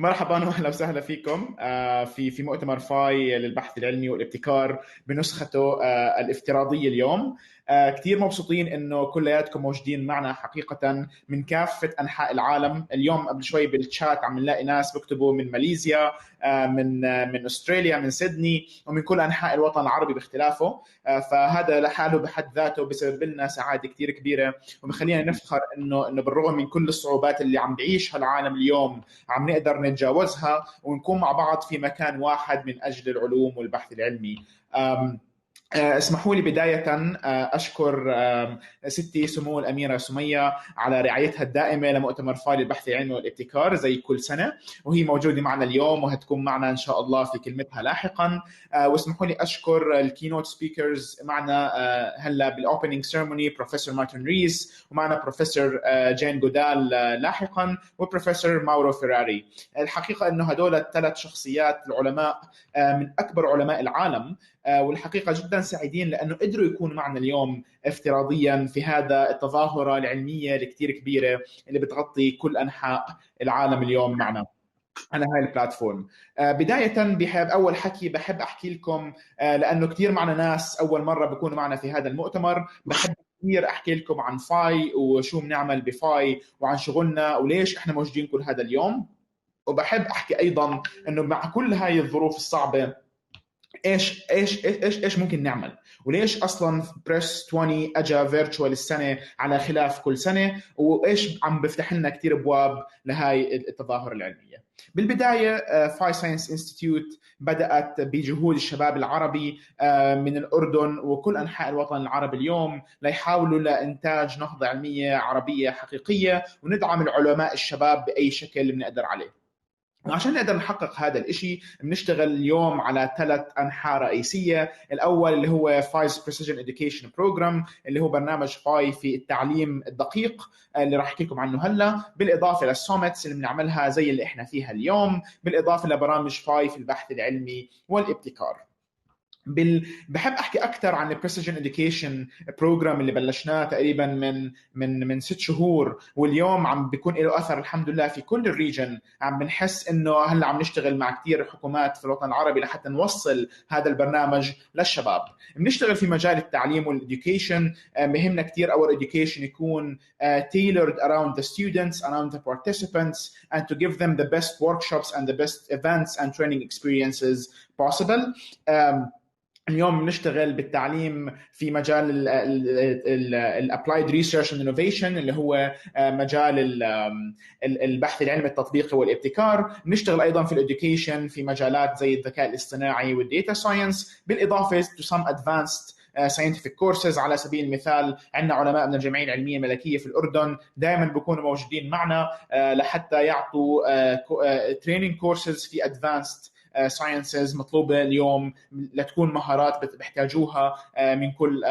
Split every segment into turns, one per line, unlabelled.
مرحبا واهلا وسهلا فيكم في مؤتمر فاي للبحث العلمي والابتكار بنسخته الافتراضيه اليوم. كثير مبسوطين انه كلياتكم موجودين معنا حقيقه من كافه انحاء العالم. اليوم قبل شوي بالشات عم نلاقي ناس بيكتبوا من ماليزيا، من استراليا، من سيدني، ومن كل انحاء الوطن العربي باختلافه. فهذا لحاله بحد ذاته بسبب لنا سعاده كثير كبيره، وبخلينا نفخر انه بالرغم من كل الصعوبات اللي عم بعيشها العالم اليوم عم نقدر نتجاوزها ونكون مع بعض في مكان واحد من أجل العلوم والبحث العلمي. اسمحوا لي بداية أشكر ستي سمو الأميرة سمية على رعايتها الدائمة لمؤتمر فاي للبحث العلمي والابتكار زي كل سنة، وهي موجودة معنا اليوم وهتكون معنا إن شاء الله في كلمتها لاحقا. واسمحوا لي أشكر الكينوت سبيكرز معنا هلا بالأوبننج سيرموني، بروفيسور مارتن ريس، ومعنا بروفيسور جين جودال لاحقا، وبروفيسور ماورو فيراري. الحقيقة أنه هدول الثلاث شخصيات العلماء من أكبر علماء العالم، والحقيقة جدا سعيدين لأنه قدروا يكونوا معنا اليوم افتراضيا في هذا التظاهرة العلمية الكتير كبيرة اللي بتغطي كل أنحاء العالم اليوم معنا على هاي البلاتفورم. بداية أول حكي بحب أحكي لكم، لأنه كتير معنا ناس أول مرة بيكونوا معنا في هذا المؤتمر. بحب كثير أحكي لكم عن فاي وشو بنعمل بفاي وعن شغلنا وليش إحنا موجودين كل هذا اليوم. وبحب أحكي أيضا أنه مع كل هاي الظروف الصعبة ايش ممكن نعمل، وليش اصلا بريس 20 اجى فيرتشوال السنه على خلاف كل سنه، وايش عم بفتح لنا كثير ابواب لهاي التظاهر العلميه. بالبدايه فاي ساينس انستيتيوت بدات بجهود الشباب العربي من الاردن وكل انحاء الوطن العربي اليوم ليحاولوا لانتاج نهضه علميه عربيه حقيقيه، وندعم العلماء الشباب باي شكل بنقدر عليه. وعشان نقدر نحقق هذا الإشي بنشتغل اليوم على 3 أنحاء رئيسية. الأول اللي هو فايز بريسيجن إديوكيشن بروجرام، اللي هو برنامج فاي في التعليم الدقيق اللي راح أحكي لكم عنه هلا، بالإضافة للسوميتس اللي بنعملها زي اللي إحنا فيها اليوم، بالإضافة لبرامج فاي في البحث العلمي والابتكار. بحب احكي اكثر عن البريسيجن اديوكيشن بروجرام اللي بلشناه تقريبا من 6 شهور، واليوم عم بيكون له اثر الحمد لله في كل الريجن. عم بنحس انه هلا عم نشتغل مع كثير حكومات في الوطن العربي لحتى نوصل هذا البرنامج للشباب. بنشتغل في مجال التعليم والاديوكيشن. مهمنا كثير اور education يكون tailored around the students, around the participants, and to give them the best workshops and the best events and training experiences possible. اليوم بنشتغل بالتعليم في مجال الابلايد ريسيرش اند انوفيشن، اللي هو مجال البحث العلمي التطبيقي والابتكار. بنشتغل ايضا في الاديوكيشن في مجالات زي الذكاء الاصطناعي والديتا ساينس، بالاضافه to some advanced scientific courses. على سبيل المثال عندنا علماء من الجمعيه العلميه الملكيه في الاردن دائما بيكونوا موجودين معنا لحتى يعطوا training courses في advanced ساينسز مطلوبه اليوم لتكون مهارات بيحتاجوها من كل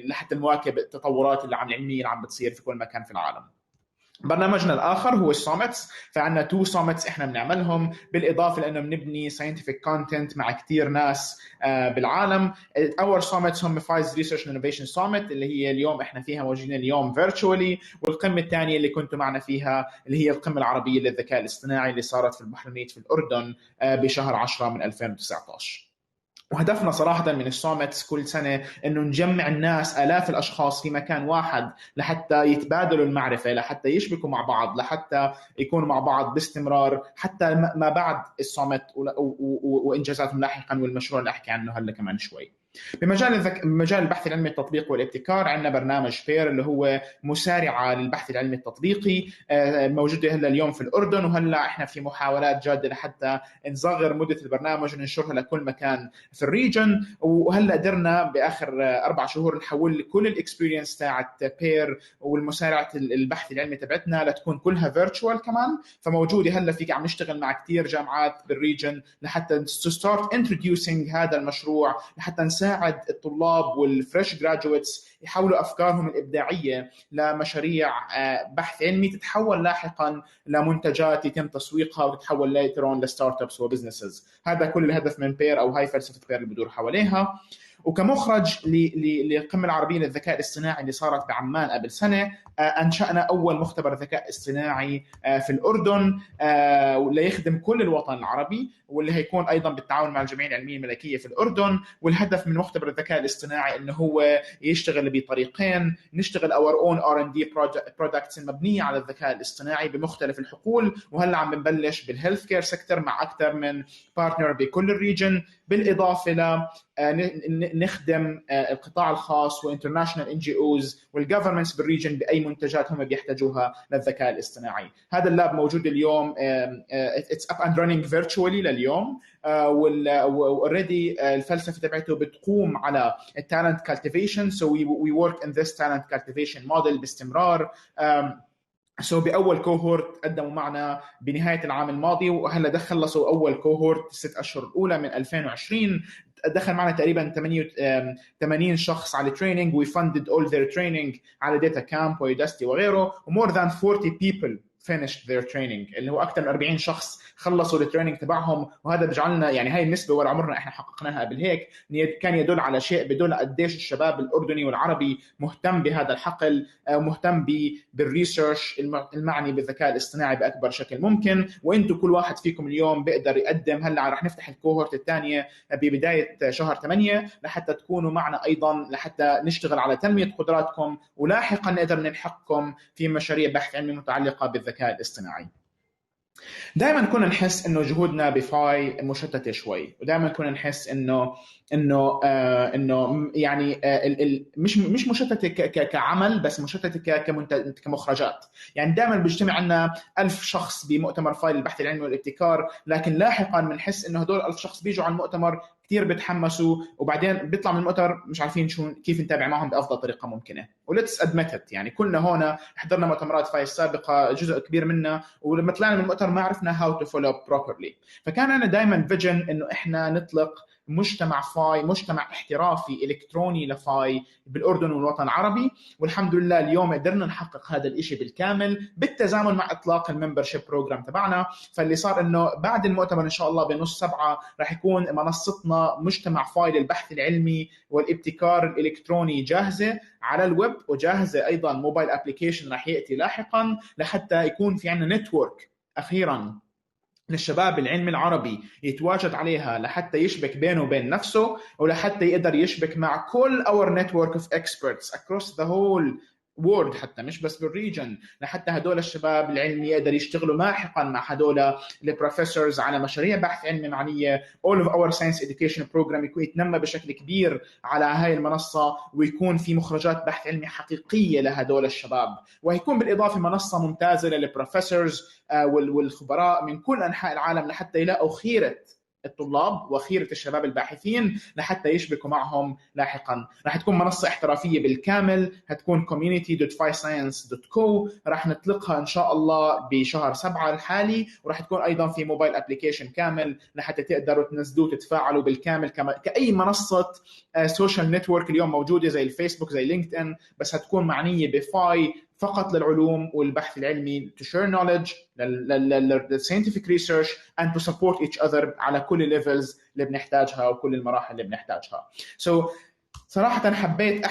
لحتى نواكب التطورات العلميه اللي عم بتصير في كل مكان في العالم. برنامجنا الاخر هو السوميتس، فعندنا 2 سوميتس احنا بنعملهم، بالاضافه لانه بنبني ساينتفك كونتنت مع كثير ناس بالعالم. اور سوميتس هم فايز ريسيرش انوفيشن سوميت اللي هي اليوم احنا فيها موجودين اليوم فيرتشوالي، والقمه الثانيه اللي كنتوا معنا فيها اللي هي القمه العربيه للذكاء الاصطناعي اللي صارت في البحرينية في الاردن بشهر 10 من 2019. وهدفنا صراحة من السوميتس كل سنة إنه نجمع الناس، آلاف الأشخاص في مكان واحد لحتى يتبادلوا المعرفة، لحتى يشبكوا مع بعض، لحتى يكونوا مع بعض باستمرار حتى ما بعد السوميت وإنجازاتهم لاحقا والمشروع اللي أحكي عنه هلا كمان شوي. بمجال البحث العلمي التطبيقي والابتكار عندنا برنامج بير اللي هو مسارعة للبحث العلمي التطبيقي، موجودة هلا اليوم في الأردن، وهلا احنا في محاولات جادة لحتى نصغر مدة البرنامج وننشرها لكل مكان في الريجن. وهلا قدرنا بآخر 4 شهور نحول كل الاكسبيرينس تاعت بير والمسارعة البحث العلمي تبعتنا لتكون كلها فيرتشوال كمان. فموجودة هلا فيك عم نشتغل مع كتير جامعات بالريجن لحتى to start introducing هذا المشروع، لحتى نساعد الطلاب والفريش جراجويتس يحولوا أفكارهم الإبداعية لمشاريع بحث علمي تتحول لاحقا لمنتجات يتم تسويقها وتتحول later on لستارت ابس وبزنسز. هذا كل الهدف من بير، أو هاي فلسفة بير اللي بدور حواليها. وكمخرج للقمة العربية للذكاء الاصطناعي اللي صارت بعمان قبل سنة، أنشأنا أول مختبر ذكاء اصطناعي في الأردن ليخدم كل الوطن العربي، واللي هيكون أيضا بالتعاون مع الجمعية العلمية الملكية في الأردن. والهدف من مختبر الذكاء الاصطناعي أنه هو يشتغل بطريقين: نشتغل our own R&D products المبنية على الذكاء الاصطناعي بمختلف الحقول، وهلا عم بنبلش بالهيلث كير سيكتور مع أكثر من بارتنر بكل الريجن، بالإضافة ل نخدم القطاع الخاص وانترناشونال ان جي اوز والجفرمنتس بالريجن باي منتجات هم بيحتاجوها للذكاء الاصطناعي. هذا اللاب موجود اليوم، اتس اب اند رانينج فيرتشوالي لليوم، واوريدي الفلسفه تبعته بتقوم على التالنت كالتيفيشن. سو وي ورك ان ذس تالنت كالتيفيشن موديل باستمرار. بأول كوهورت قدموا معنا بنهاية العام الماضي، وهلا خلصوا أول كوهورت 6 أشهر الأولى من 2020. دخل معنا تقريبا 80 شخص على تريننج. we funded all their training على داتا كامب ويوداستي وغيره. more than 40 people finished their training، اللي هو أكثر من 40 شخص خلصوا التريننج تبعهم. وهذا بجعلنا يعني هاي النسبة ولا عمرنا إحنا حققناها قبل هيك. كان يدل على شيء، بدل قديش الشباب الأردني والعربي مهتم بهذا الحقل، مهتم بالريسيرش المعني بالذكاء الاصطناعي بأكبر شكل ممكن. وانتم كل واحد فيكم اليوم بيقدر يقدم. هلا رح نفتح الكوهورت الثانية ببداية شهر 8 لحتى تكونوا معنا أيضا، لحتى نشتغل على تنمية قدراتكم ولاحقا نقدر نلحقكم في مشاريع بحث علمي متعلقة بالذكاء الاصطناعي. دائما كنا نحس انه جهودنا بفاي مشتته شوي، ودائما كنا نحس انه يعني مش مشتته كعمل بس، مشتته كمخرجات. يعني دائما بيجتمع عندنا 1000 شخص بمؤتمر فاي للبحث العلمي والابتكار، لكن لاحقا بنحس انه هدول 1000 شخص بيجوا على المؤتمر كثير بتحمسوا، وبعدين بيطلع من المؤتمر مش عارفين كيف نتابع معهم بافضل طريقه ممكنه. وليتس ادمت يعني كلنا هون حضرنا مؤتمرات فاي السابقه، جزء كبير منها، ولما طلعنا من المؤتمر ما عرفنا هاو تو فولو بروبرلي. فكان انا دائما فيجن انه احنا نطلق مجتمع فاي، مجتمع احترافي الكتروني لفاي بالاردن والوطن العربي. والحمد لله اليوم قدرنا نحقق هذا الإشي بالكامل بالتزامن مع اطلاق الممبرشيب بروجرام تبعنا. فاللي صار انه بعد المؤتمر ان شاء الله بنص 7 راح يكون منصتنا مجتمع فاي للبحث العلمي والابتكار الالكتروني جاهزه على الويب، وجاهزه ايضا موبايل ابلكيشن راح ياتي لاحقا، لحتى يكون في عندنا نتورك اخيرا للشباب العلم العربي يتواجد عليها، لحتى يشبك بينه وبين نفسه، ولحتى يقدر يشبك مع كل our network of experts across the whole world، حتى مش بس بالريجن، لحتى هدول الشباب العلمي يقدر يشتغلوا لاحقا مع هدول البروفيسورز على مشاريع بحث علمي معنيه. all of our science education program يكون يتنمى بشكل كبير على هاي المنصه، ويكون في مخرجات بحث علمي حقيقيه لهدول الشباب. وهيكون بالاضافه منصه ممتازه للبروفيسورز والخبراء من كل انحاء العالم، لحتى يلاقوا خيره الطلاب وخيرة الشباب الباحثين لحتى يشبكوا معهم لاحقا. راح تكون منصة احترافية بالكامل، هتكون community.physcience.co، راح نطلقها إن شاء الله بشهر 7 الحالي، وراح تكون أيضا في موبايل أبليكيشن كامل لحتى تقدروا تنزلوا تتفاعلوا بالكامل كأي منصة سوشيال نتورك اليوم موجودة زي الفيسبوك زي لينكد إن، بس هتكون معنية بفاي فقط للعلوم والبحث العلمي، to share knowledge scientific research and to support each other على كل levels اللي بنحتاجها وكل المراحل اللي بنحتاجها. صراحة حبيت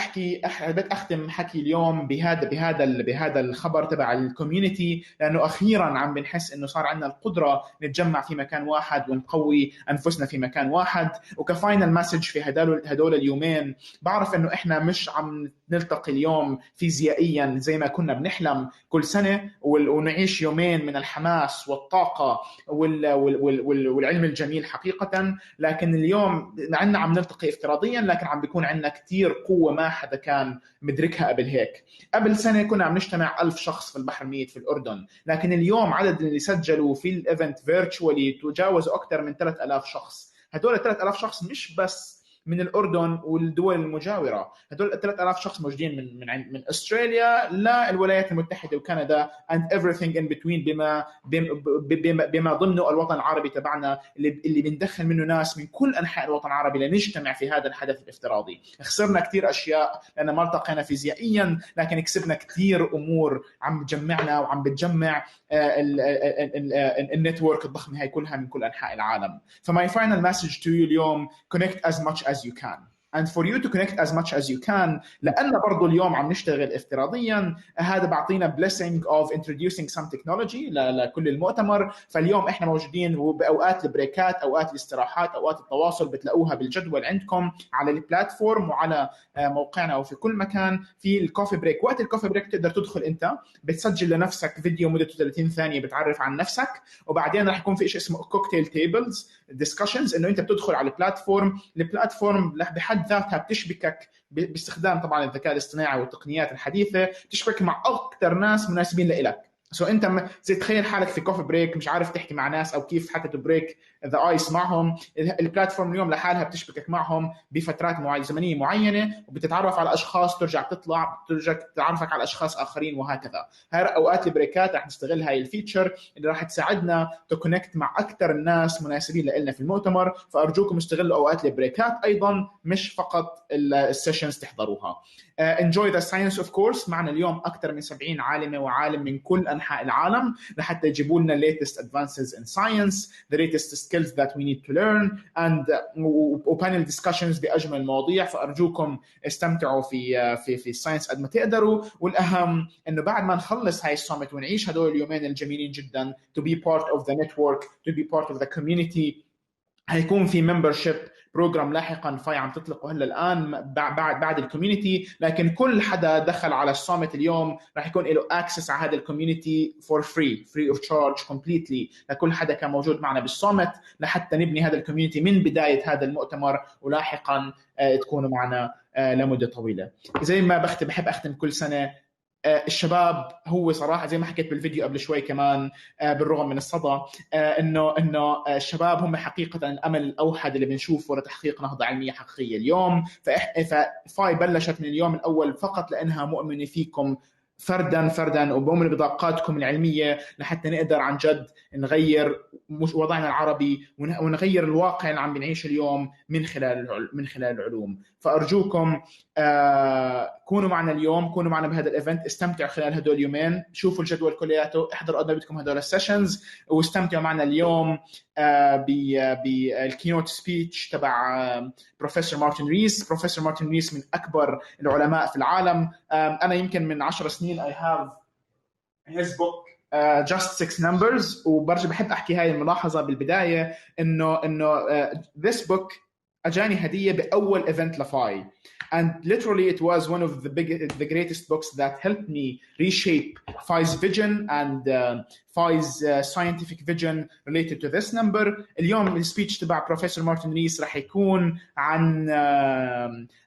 أختم حكي اليوم بهذا الخبر تبع الكوميونتي، لأنه أخيرا عم بنحس إنه صار عندنا القدرة نتجمع في مكان واحد ونقوي أنفسنا في مكان واحد. وكفاينل مسج في هدول اليومين، بعرف إنه إحنا مش عم نلتقي اليوم فيزيائيا زي ما كنا بنحلم كل سنة ونعيش يومين من الحماس والطاقة والعلم الجميل حقيقة، لكن اليوم عنا عم نلتقي افتراضيا، لكن عم بيكون عندنا كتير قوة ما حدا كان مدركها قبل هيك. قبل سنة كنا عم نجتمع 1000 شخص في البحر الميت في الأردن، لكن اليوم عدد اللي سجلوا في الإيفنت فيرتشوالي تجاوزوا أكثر من 3000 شخص. هدول 3000 شخص مش بس من الأردن والدول المجاورة، هدول 3000 شخص موجودين من أستراليا للولايات المتحدة وكندا and everything in between بما ضمنه الوطن العربي تبعنا اللي بندخل منه ناس من كل أنحاء الوطن العربي لنجتمع في هذا الحدث الافتراضي. خسرنا كتير أشياء لأن ما التقينا فيزيائيا، لكن كسبنا كتير أمور عم بتجمعنا وعم بتجمع النتورك الضخمة هاي كلها من كل أنحاء العالم. فماي final message to you اليوم: connect as much as you can and for you to connect as much as you can. لأن برضو اليوم عم نشتغل افتراضيا، هذا بعطينا blessing of introducing some technology لكل المؤتمر. فاليوم احنا موجودين وبأوقات البريكات، أوقات الاستراحات، أوقات التواصل بتلاقوها بالجدول عندكم على البلاتفورم وعلى موقعنا وفي كل مكان. في الكوفي بريك، وقت الكوفي بريك تقدر تدخل انت بتسجل لنفسك فيديو مدته 30 ثانية بتعرف عن نفسك، وبعدين راح يكون في شيء اسمه كوكتيل تيبلز ديسكشنز، انه انت بتدخل على البلاتفورم بحد ذاتها بتشبكك باستخدام طبعا الذكاء الاصطناعي والتقنيات الحديثة، تشبك مع اكثر ناس مناسبين لإلك. انت زي تخيل حالك في كوفي بريك مش عارف تحكي مع ناس او كيف حتى تبريك ذا ايس معهم، البلاتفورم اليوم لحالها بتشبكك معهم بفترات زمنيه معينه، وبتتعرف على اشخاص، ترجع تعرفك على اشخاص اخرين، وهكذا. هاي اوقات البريكات رح نستغل هاي الفيتشر اللي راح تساعدنا تكونكت مع اكثر الناس مناسبين لنا في المؤتمر. فارجوكم استغلوا اوقات البريكات ايضا، مش فقط السيشنز تحضروها. enjoy the science of course. معنا اليوم اكثر من 70 عالمه وعالم من كل انحاء العالم لحتى يجيبوا لنا latest advances in science, the latest skills that we need to learn, and panel discussions باجمل المواضيع. فارجوكم استمتعوا في الساينس قد ما تقدروا. والاهم انه بعد ما نخلص هاي السمت ونعيش هدول اليومين الجميلين جدا to be part of the network, to be part of the community، هيكون في membership بروجرام لاحقا فاي عم تطلقه هلا الان بعد الكوميونتي، لكن كل حدا دخل على السامت اليوم راح يكون له اكسس على هذا الكوميونتي فور فري اوف تشارج كومبليتلي لكل حدا كان موجود معنا بالسامت، لحتى نبني هذا الكوميونتي من بدايه هذا المؤتمر، ولاحقا تكونوا معنا لمده طويله. زي ما بحب اختم كل سنه، الشباب هو صراحه زي ما حكيت بالفيديو قبل شوي كمان، بالرغم من الصدى، انه الشباب هم حقيقه الامل الاوحد اللي بنشوفه لتحقيق نهضه علميه حقيقيه اليوم. فاي بلشت من اليوم الاول فقط لانها مؤمنه فيكم فردا وبؤمن بطاقاتكم العلميه، لحتى نقدر عن جد نغير وضعنا العربي ونغير الواقع اللي عم بنعيشه اليوم من خلال العلوم. فارجوكم كونوا معنا اليوم، كونوا معنا بهذا الايفنت، استمتعوا خلال هدول اليومين، شوفوا الجدول كلياته، احضروا قد ما بدكم هدول السيشنز، واستمتعوا معنا اليوم بالكينوت سبيتش تبع بروفيسور مارتن ريس. بروفيسور مارتن ريس من اكبر العلماء في العالم. انا يمكن من 10 سنين I have his book just 6 numbers، وبرجع بحب احكي هاي الملاحظه بالبدايه، انه this book اجاني هديه باول ايفنت لفاي، and literally it was one of the greatest books that helped me reshape Phi's vision and Phi's scientific vision related to this number. اليوم السبيتش تبع بروفيسور مارتن ريس راح يكون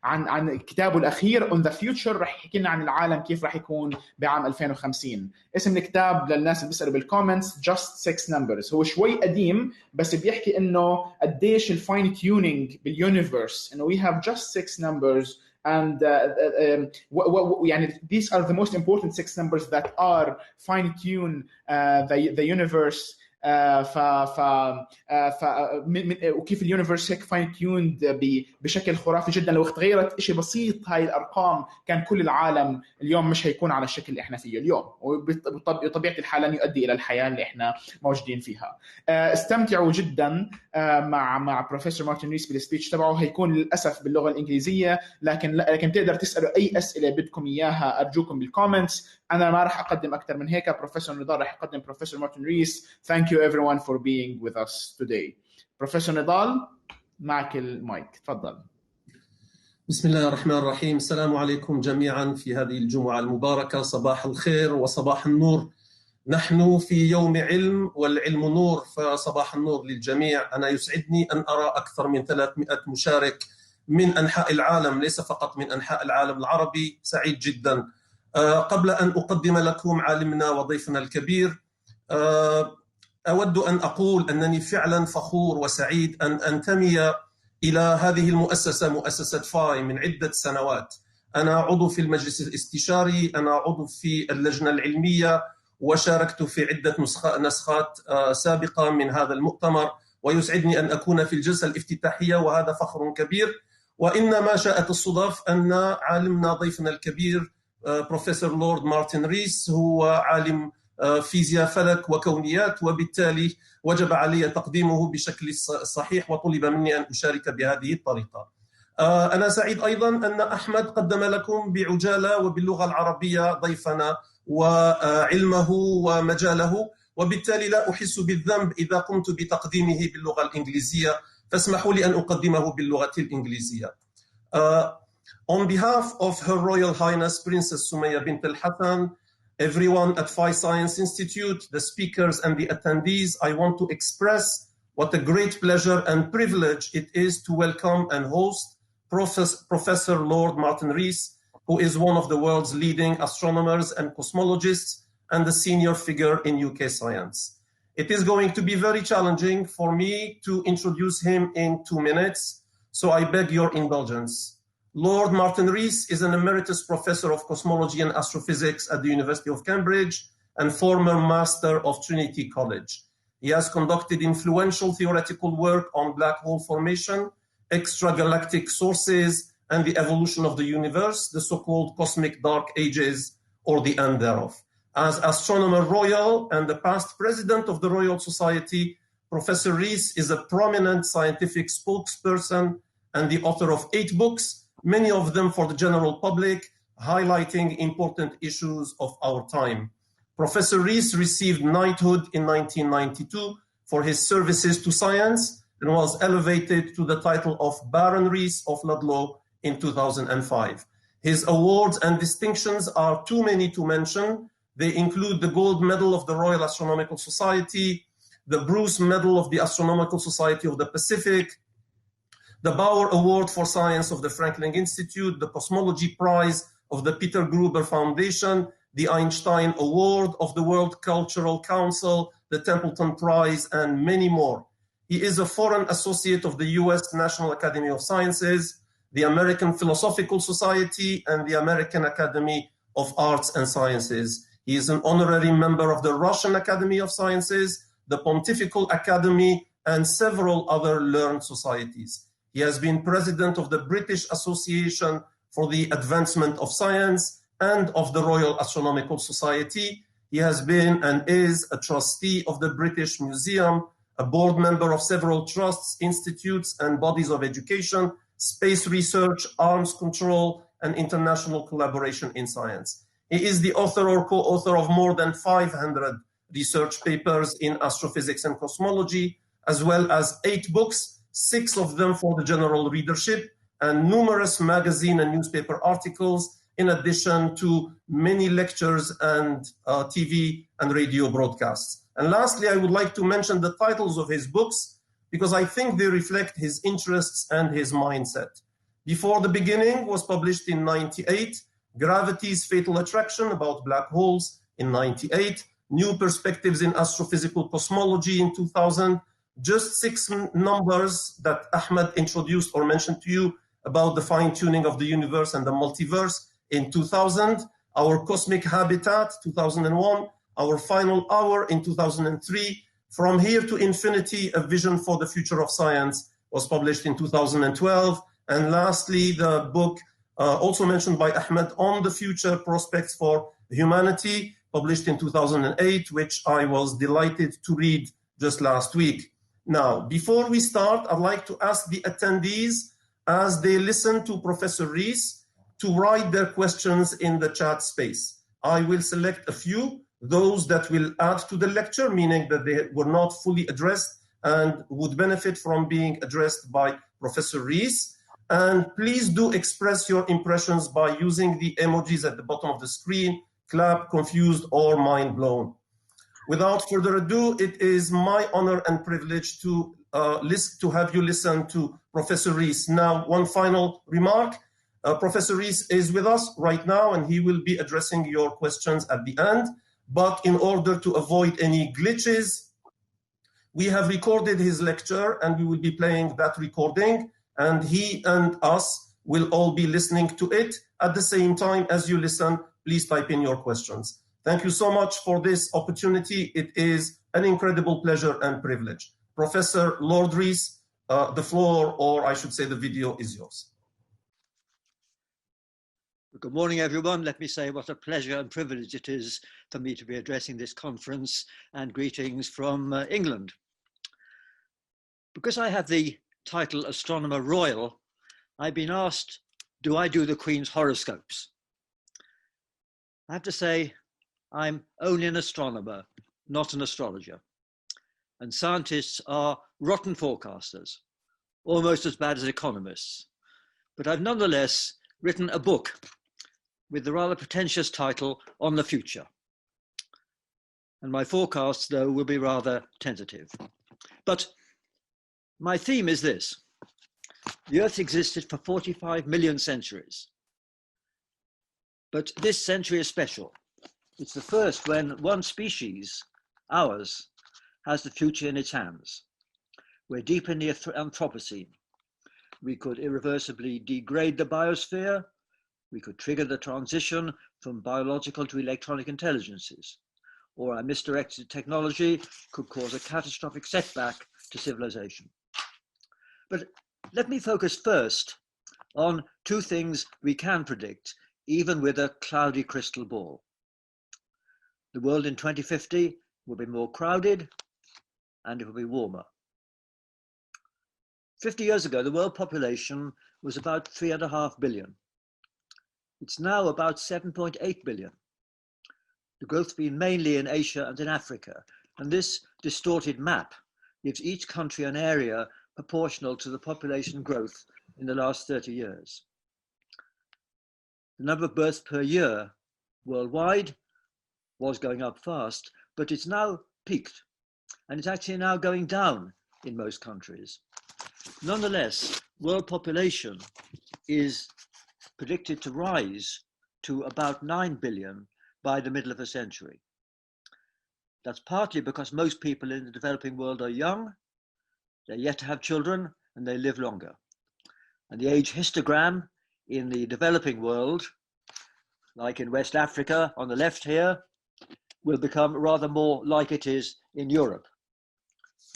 عن كتابه الأخير On the Future، راح يحكي لنا عن العالم كيف راح يكون بعام 2050. اسم الكتاب للناس اللي بيسألوا بالكومنتس Just 6 Numbers. هو شوي قديم بس بيحكي إنه قديش الفاين تيونينج باليونيفرس، إنه we have just 6 numbers and يعني these are the most important 6 numbers that are fine tune the universe. وكيف اليونيفرس هيك فاين تيوند بشكل خرافي جدا. لو تغيرت شيء بسيط هاي الارقام كان كل العالم اليوم مش هيكون على الشكل اللي احنا فيه اليوم، وبطبيعه الحال لن يؤدي الى الحياه اللي احنا موجودين فيها. استمتعوا جدا مع بروفيسور مارتن ريس بالسبيتش تبعه. هيكون للاسف باللغه الانجليزيه، لكن تقدر تسالوا اي اسئله بدكم اياها ارجوكم بالكومنتس. انا ما راح اقدم اكثر من هيك. بروفيسور نضال راح يقدم بروفيسور مارتن ريس. Thank you everyone for being with us today. بروفيسور نضال معك المايك، تفضل.
بسم الله الرحمن الرحيم. السلام عليكم جميعا في هذه الجمعة المباركة. صباح الخير وصباح النور. نحن في يوم علم والعلم نور، فصباح النور للجميع. أنا يسعدني أن أرى أكثر من 300 مشارك من أنحاء العالم، ليس فقط من أنحاء العالم العربي. سعيد جدا. قبل أن أقدم لكم عالمنا وضيفنا الكبير، أود أن أقول أنني فعلا فخور وسعيد أن أنتمي إلى هذه المؤسسة، مؤسسة فاي، من عدة سنوات. أنا عضو في المجلس الاستشاري، أنا عضو في اللجنة العلمية، وشاركت في عدة نسخات سابقة من هذا المؤتمر، ويسعدني أن أكون في الجلسة الافتتاحية، وهذا فخر كبير. وإنما شاءت الصدف أن عالمنا ضيفنا الكبير بروفيسور لورد مارتن ريس هو عالم فيزياء فلك وكونيات، وبالتالي وجب علي تقديمه بشكل صحيح، وطلب مني أن أشارك بهذه الطريقة. أنا سعيد أيضا أن أحمد قدم لكم بعجالة وباللغة العربية ضيفنا وعلمه ومجاله، وبالتالي لا أحس بالذنب إذا قمت بتقديمه باللغة الإنجليزية، فاسمحوا لي أن أقدمه باللغة الإنجليزية. On behalf of Her Royal Highness Princess Sumaya bint al-Hassan, everyone at PHI Science Institute, the speakers and the attendees, I want to express what a great pleasure and privilege it is to welcome and host Professor Lord Martin Rees, who is one of the world's leading astronomers and cosmologists and a senior figure in UK science. It is going to be very challenging for me to introduce him in 2 minutes, so I beg your indulgence. Lord Martin Rees is an emeritus professor of cosmology and astrophysics at the University of Cambridge and former master of Trinity College. He has conducted influential theoretical work on black hole formation, extragalactic sources, and the evolution of the universe, the so-called cosmic dark ages, or the end thereof. As Astronomer Royal and the past president of the Royal Society, Professor Rees is a prominent scientific spokesperson and the author of 8 books, many of them for the general public, highlighting important issues of our time. Professor Rees received knighthood in 1992 for his services to science and was elevated to the title of Baron Rees of Ludlow in 2005. His awards and distinctions are too many to mention. They include the Gold Medal of the Royal Astronomical Society, the Bruce Medal of the Astronomical Society of the Pacific, the Bauer Award for Science of the Franklin Institute, the Cosmology Prize of the Peter Gruber Foundation, the Einstein Award of the World Cultural Council, the Templeton Prize, and many more. He is a foreign associate of the US National Academy of Sciences, the American Philosophical Society, and the American Academy of Arts and Sciences. He is an honorary member of the Russian Academy of Sciences, the Pontifical Academy, and several other learned societies. He has been president of the British Association for the Advancement of Science and of the Royal Astronomical Society. He has been and is a trustee of the British Museum, a board member of several trusts, institutes, and bodies of education, space research, arms control, and international collaboration in science. He is the author or co-author of more than 500 research papers in astrophysics and cosmology, as well as 8 books, 6 of them for the general readership, and numerous magazine and newspaper articles, in addition to many lectures and TV and radio broadcasts. And lastly, I would like to mention the titles of his books, because I think they reflect his interests and his mindset. Before the Beginning was published in 98, Gravity's Fatal Attraction about black holes in 98, New Perspectives in Astrophysical Cosmology in 2000, just 6 numbers that Ahmed introduced or mentioned to you about the fine-tuning of the universe and the multiverse in 2000, Our Cosmic Habitat, 2001, Our Final Hour in 2003, From Here to Infinity, A Vision for the Future of Science was published in 2012, and lastly, the book also mentioned by Ahmed, On the Future Prospects for Humanity, published in 2008, which I was delighted to read just last week. Now, before we start, I'd like to ask the attendees, as they listen to Professor Rees, to write their questions in the chat space. I will select a few, those that will add to the lecture, meaning that they were not fully addressed and would benefit from being addressed by Professor Rees. And please do express your impressions by using the emojis at the bottom of the screen, clap, confused, or mind blown. Without further ado, it is my honor and privilege to have you listen to Professor Rees. Now, one final remark. Professor Rees is with us right now, and he will be addressing your questions at the end. But in order to avoid any glitches, we have recorded his lecture, and we will be playing that recording, and he and us will all be listening to it. At the same time as you listen, please type in your questions. Thank you so much for this opportunity. It is an incredible pleasure and privilege. Professor Lord Rees, the floor, or I should say the video, is yours.
Good morning, everyone. Let me say what a pleasure and privilege it is for me to be addressing this conference, and greetings from England. Because I have the title Astronomer Royal, I've been asked, do I do the Queen's horoscopes? I have to say, I'm only an astronomer, not an astrologer. And scientists are rotten forecasters, almost as bad as economists. But I've nonetheless written a book with the rather pretentious title, On the Future. And my forecasts, though, will be rather tentative. But my theme is this. The Earth existed for 45 million centuries. But this century is special. It's the first when one species, ours, has the future in its hands. We're deep in the Anthropocene. We could irreversibly degrade the biosphere. We could trigger the transition from biological to electronic intelligences. Or our misdirected technology could cause a catastrophic setback to civilization. But let me focus first on two things we can predict, even with a cloudy crystal ball. The world in 2050 will be more crowded and it will be warmer. 50 years ago, the world population was about 3.5 billion. It's now about 7.8 billion. The growth has been mainly in Asia and in Africa, and this distorted map gives each country an area proportional to the population growth in the last 30 years. The number of births per year worldwide was going up fast, but it's now peaked, and it's actually now going down in most countries. Nonetheless, world population is predicted to rise to about 9 billion by the middle of the century. That's partly because most people in the developing world are young, they're yet to have children, and they live longer. And the age histogram in the developing world, like in West Africa on the left here, will become rather more like it is in Europe,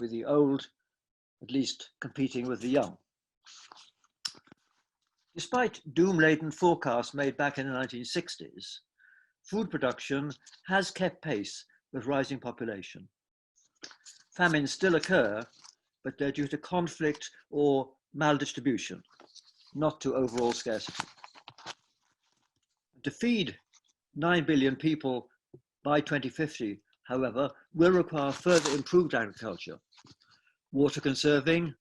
with the old at least competing with the young. Despite doom-laden forecasts made back in the 1960s, food production has kept pace with rising population. Famines still occur, but they're due to conflict or maldistribution, not to overall scarcity. To feed 9 billion people by 2050, however, will require further improved agriculture, water conserving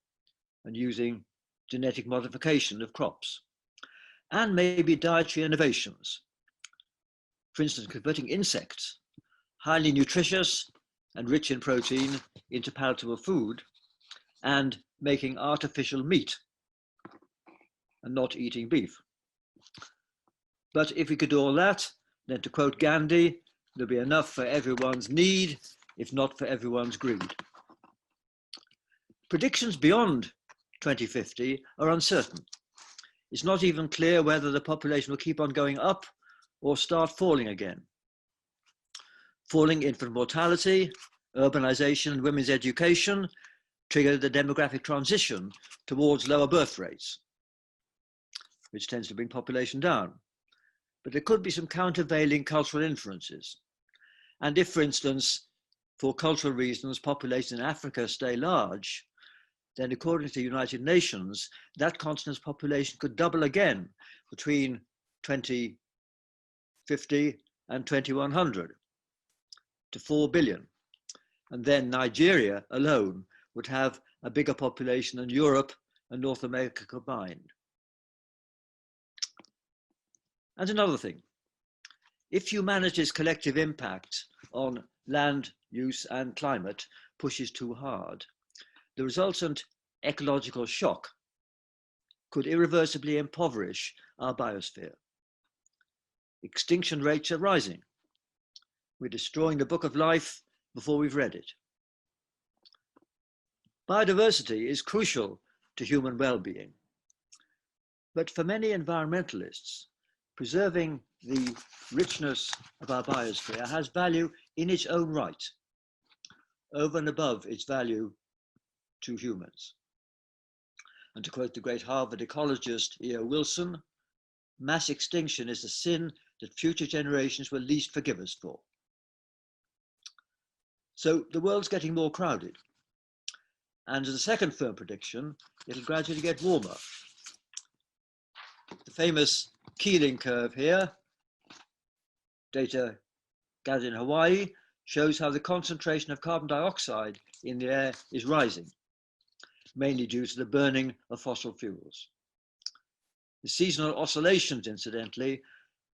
and using genetic modification of crops, and maybe dietary innovations. For instance, converting insects, highly nutritious and rich in protein, into palatable food, and making artificial meat and not eating beef. But if we could do all that, then to quote Gandhi, there'll be enough for everyone's need, if not for everyone's greed. Predictions beyond 2050 are uncertain. It's not even clear whether the population will keep on going up or start falling again. Falling infant mortality, urbanization, and women's education trigger the demographic transition towards lower birth rates, which tends to bring population down. But there could be some countervailing cultural influences. And if, for instance, for cultural reasons, populations in Africa stay large, then according to the United Nations, that continent's population could double again between 2050 and 2100 to 4 billion. And then Nigeria alone would have a bigger population than Europe and North America combined. And another thing, if humanity's collective impact on land use and climate pushes too hard, the resultant ecological shock could irreversibly impoverish our biosphere. Extinction rates are rising. We're destroying the book of life before we've read it. Biodiversity is crucial to human well-being. But for many environmentalists, preserving the richness of our biosphere has value in its own right, over and above its value to humans. And to quote the great Harvard ecologist E.O. Wilson, mass extinction is a sin that future generations will least forgive us for. So the world's getting more crowded. And as a second firm prediction, it'll gradually get warmer. The famous Keeling curve here, data gathered in Hawaii, shows how the concentration of carbon dioxide in the air is rising, mainly due to the burning of fossil fuels. The seasonal oscillations, incidentally,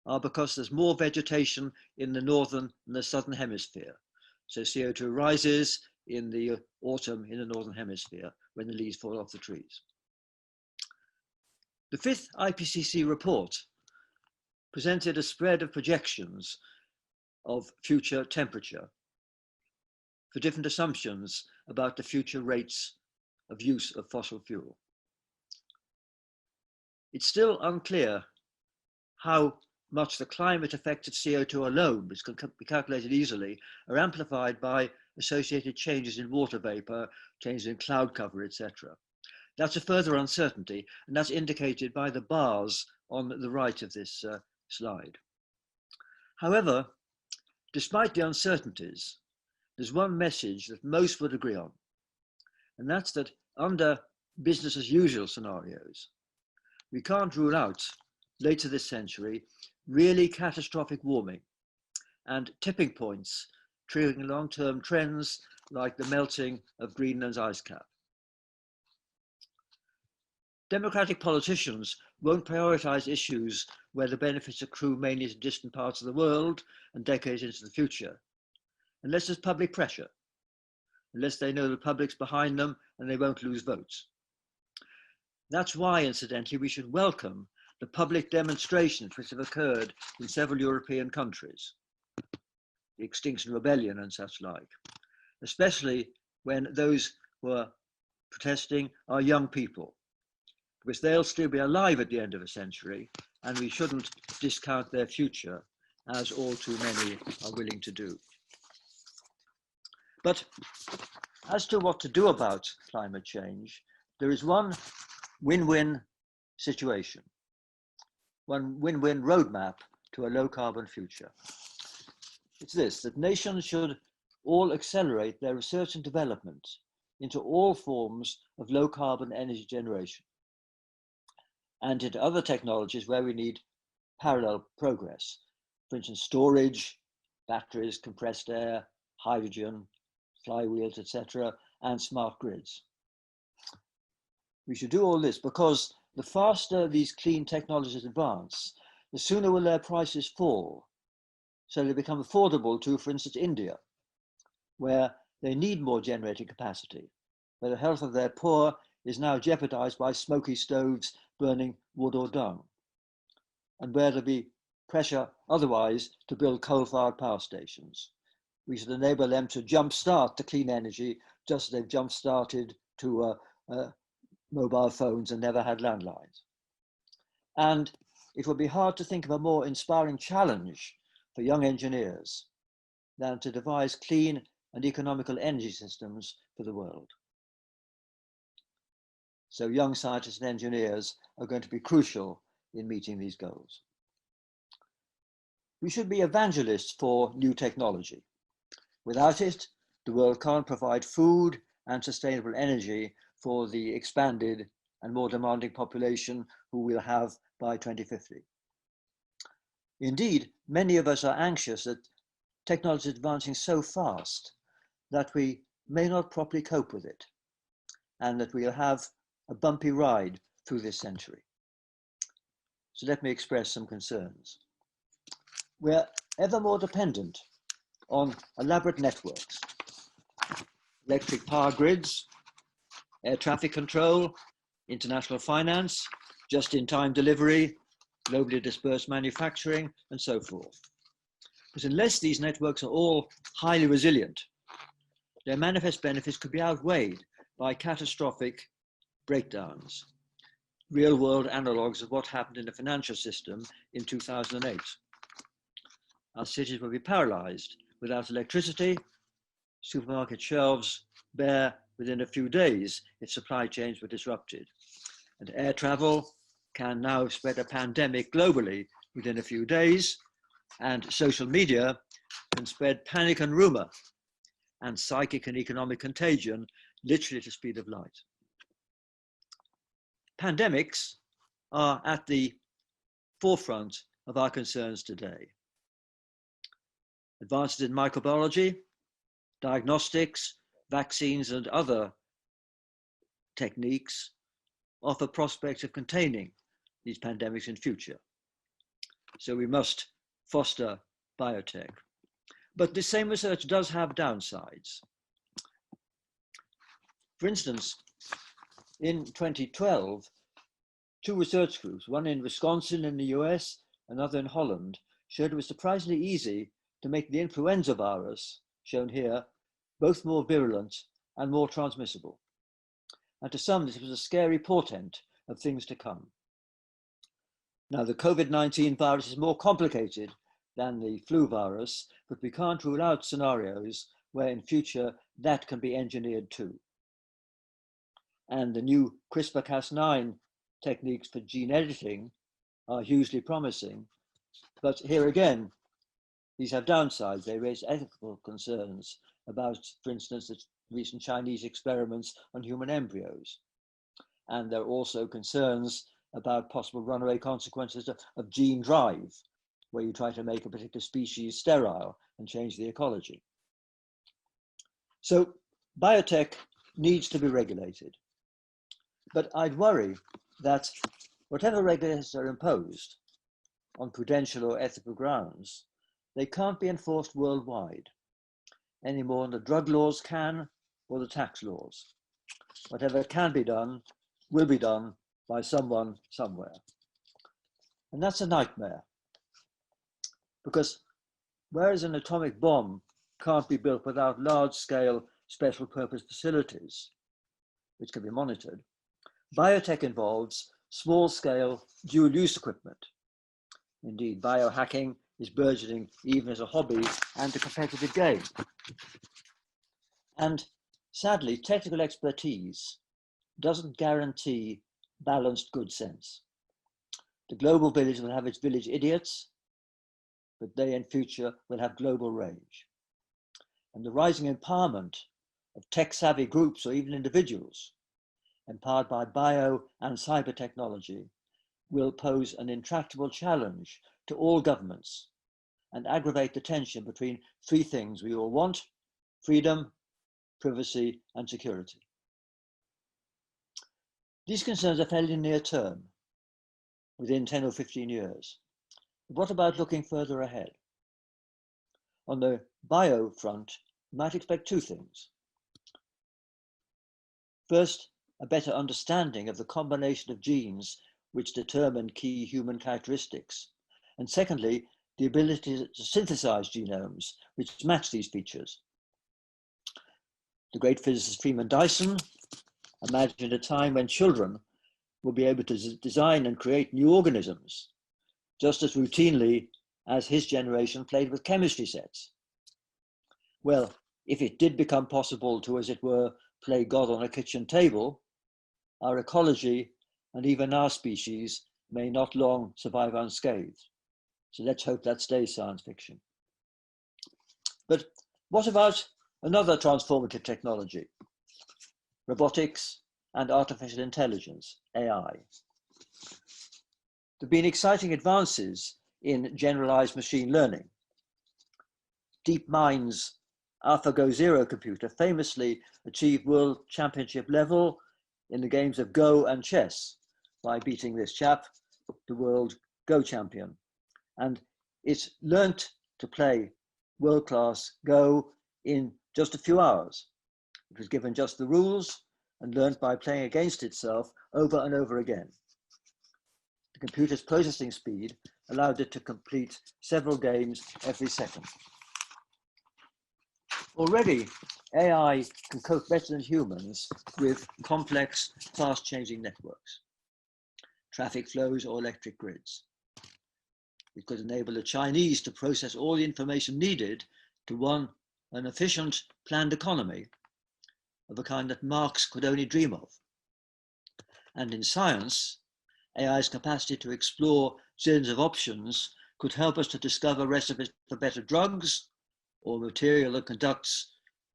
are because there's more vegetation in the northern and the southern hemisphere. So CO2 rises in the autumn in the northern hemisphere when the leaves fall off the trees. The fifth IPCC report presented a spread of projections of future temperature for different assumptions about the future rates of use of fossil fuel. It's still unclear how much the climate-affected CO2 alone, which can be calculated easily, are amplified by associated changes in water vapor, changes in cloud cover, etc. That's a further uncertainty, and that's indicated by the bars on the right of this slide. However, despite the uncertainties, there's one message that most would agree on, and that's that under business as usual scenarios, we can't rule out later this century really catastrophic warming and tipping points triggering long-term trends like the melting of Greenland's ice cap. Democratic politicians won't prioritize issues where the benefits accrue mainly to distant parts of the world and decades into the future, unless there's public pressure, unless they know the public's behind them and they won't lose votes. That's why, incidentally, we should welcome the public demonstrations which have occurred in several European countries, the Extinction Rebellion and such like, especially when those who are protesting are young people, because they'll still be alive at the end of a century, and we shouldn't discount their future, as all too many are willing to do. But as to what to do about climate change, there is one win-win situation, one win-win roadmap to a low-carbon future. It's this, that nations should all accelerate their research and development into all forms of low-carbon energy generation and into other technologies where we need parallel progress. For instance, storage, batteries, compressed air, hydrogen, flywheels, etc., and smart grids. We should do all this because the faster these clean technologies advance, the sooner will their prices fall, so they become affordable to, for instance, India, where they need more generating capacity, where the health of their poor is now jeopardized by smoky stoves burning wood or dung, and where there'll be pressure otherwise to build coal-fired power stations. We should enable them to jumpstart to clean energy, just as they've jump-started to mobile phones and never had landlines. And it would be hard to think of a more inspiring challenge for young engineers than to devise clean and economical energy systems for the world. So young scientists and engineers are going to be crucial in meeting these goals. We should be evangelists for new technology. Without it, the world can't provide food and sustainable energy for the expanded and more demanding population who we'll have by 2050. Indeed, many of us are anxious that technology is advancing so fast that we may not properly cope with it, and that we'll have a bumpy ride through this century. So let me express some concerns. We're ever more dependent on elaborate networks, electric power grids, air traffic control, international finance, just-in-time delivery, globally dispersed manufacturing, and so forth. But unless these networks are all highly resilient, their manifest benefits could be outweighed by catastrophic breakdowns, real-world analogues of what happened in the financial system in 2008. Our cities will be paralyzed without electricity, supermarket shelves bare within a few days if supply chains were disrupted. And air travel can now spread a pandemic globally within a few days, and social media can spread panic and rumor and psychic and economic contagion literally at the speed of light. Pandemics are at the forefront of our concerns today. Advances in microbiology, diagnostics, vaccines, and other techniques offer prospects of containing these pandemics in future. So we must foster biotech. But the same research does have downsides. For instance, in 2012, two research groups, one in Wisconsin in the US, another in Holland, showed it was surprisingly easy to make the influenza virus, shown here, both more virulent and more transmissible. And to some, this was a scary portent of things to come. Now, the COVID-19 virus is more complicated than the flu virus, but we can't rule out scenarios where in future that can be engineered too. And the new CRISPR-Cas9 techniques for gene editing are hugely promising. But here again, these have downsides. They raise ethical concerns about, for instance, the recent Chinese experiments on human embryos. And there are also concerns about possible runaway consequences of gene drive, where you try to make a particular species sterile and change the ecology. So biotech needs to be regulated. But I'd worry that whatever regulations are imposed on prudential or ethical grounds, they can't be enforced worldwide any more than the drug laws can or the tax laws. Whatever can be done will be done by someone somewhere. And that's a nightmare, because whereas an atomic bomb can't be built without large-scale special purpose facilities, which can be monitored, biotech involves small-scale dual-use equipment. Indeed, biohacking is burgeoning even as a hobby and a competitive game. And sadly, technical expertise doesn't guarantee balanced good sense. The global village will have its village idiots, but they in future will have global rage. And the rising empowerment of tech-savvy groups or even individuals empowered by bio and cyber technology will pose an intractable challenge to all governments and aggravate the tension between three things we all want: freedom, privacy, and security. These concerns are fairly near term, within 10 or 15 years. But what about looking further ahead? On the bio front, you might expect two things. First, a better understanding of the combination of genes which determine key human characteristics. And secondly, the ability to synthesize genomes which match these features. The great physicist Freeman Dyson imagined a time when children will be able to design and create new organisms just as routinely as his generation played with chemistry sets. Well, if it did become possible to, as it were, play God on a kitchen table, our ecology and even our species may not long survive unscathed. So let's hope that stays science fiction. But what about another transformative technology? Robotics and artificial intelligence, AI. There have been exciting advances in generalized machine learning. DeepMind's AlphaGo Zero computer famously achieved world championship level in the games of Go and chess by beating this chap, the world Go champion. And it learnt to play world-class Go in just a few hours. It was given just the rules and learnt by playing against itself over and over again. The computer's processing speed allowed it to complete several games every second. Already, AI can cope better than humans with complex, fast-changing networks, traffic flows or electric grids. It could enable the Chinese to process all the information needed to run an efficient planned economy of a kind that Marx could only dream of. And in science, AI's capacity to explore zillions of options could help us to discover recipes for better drugs or material that conducts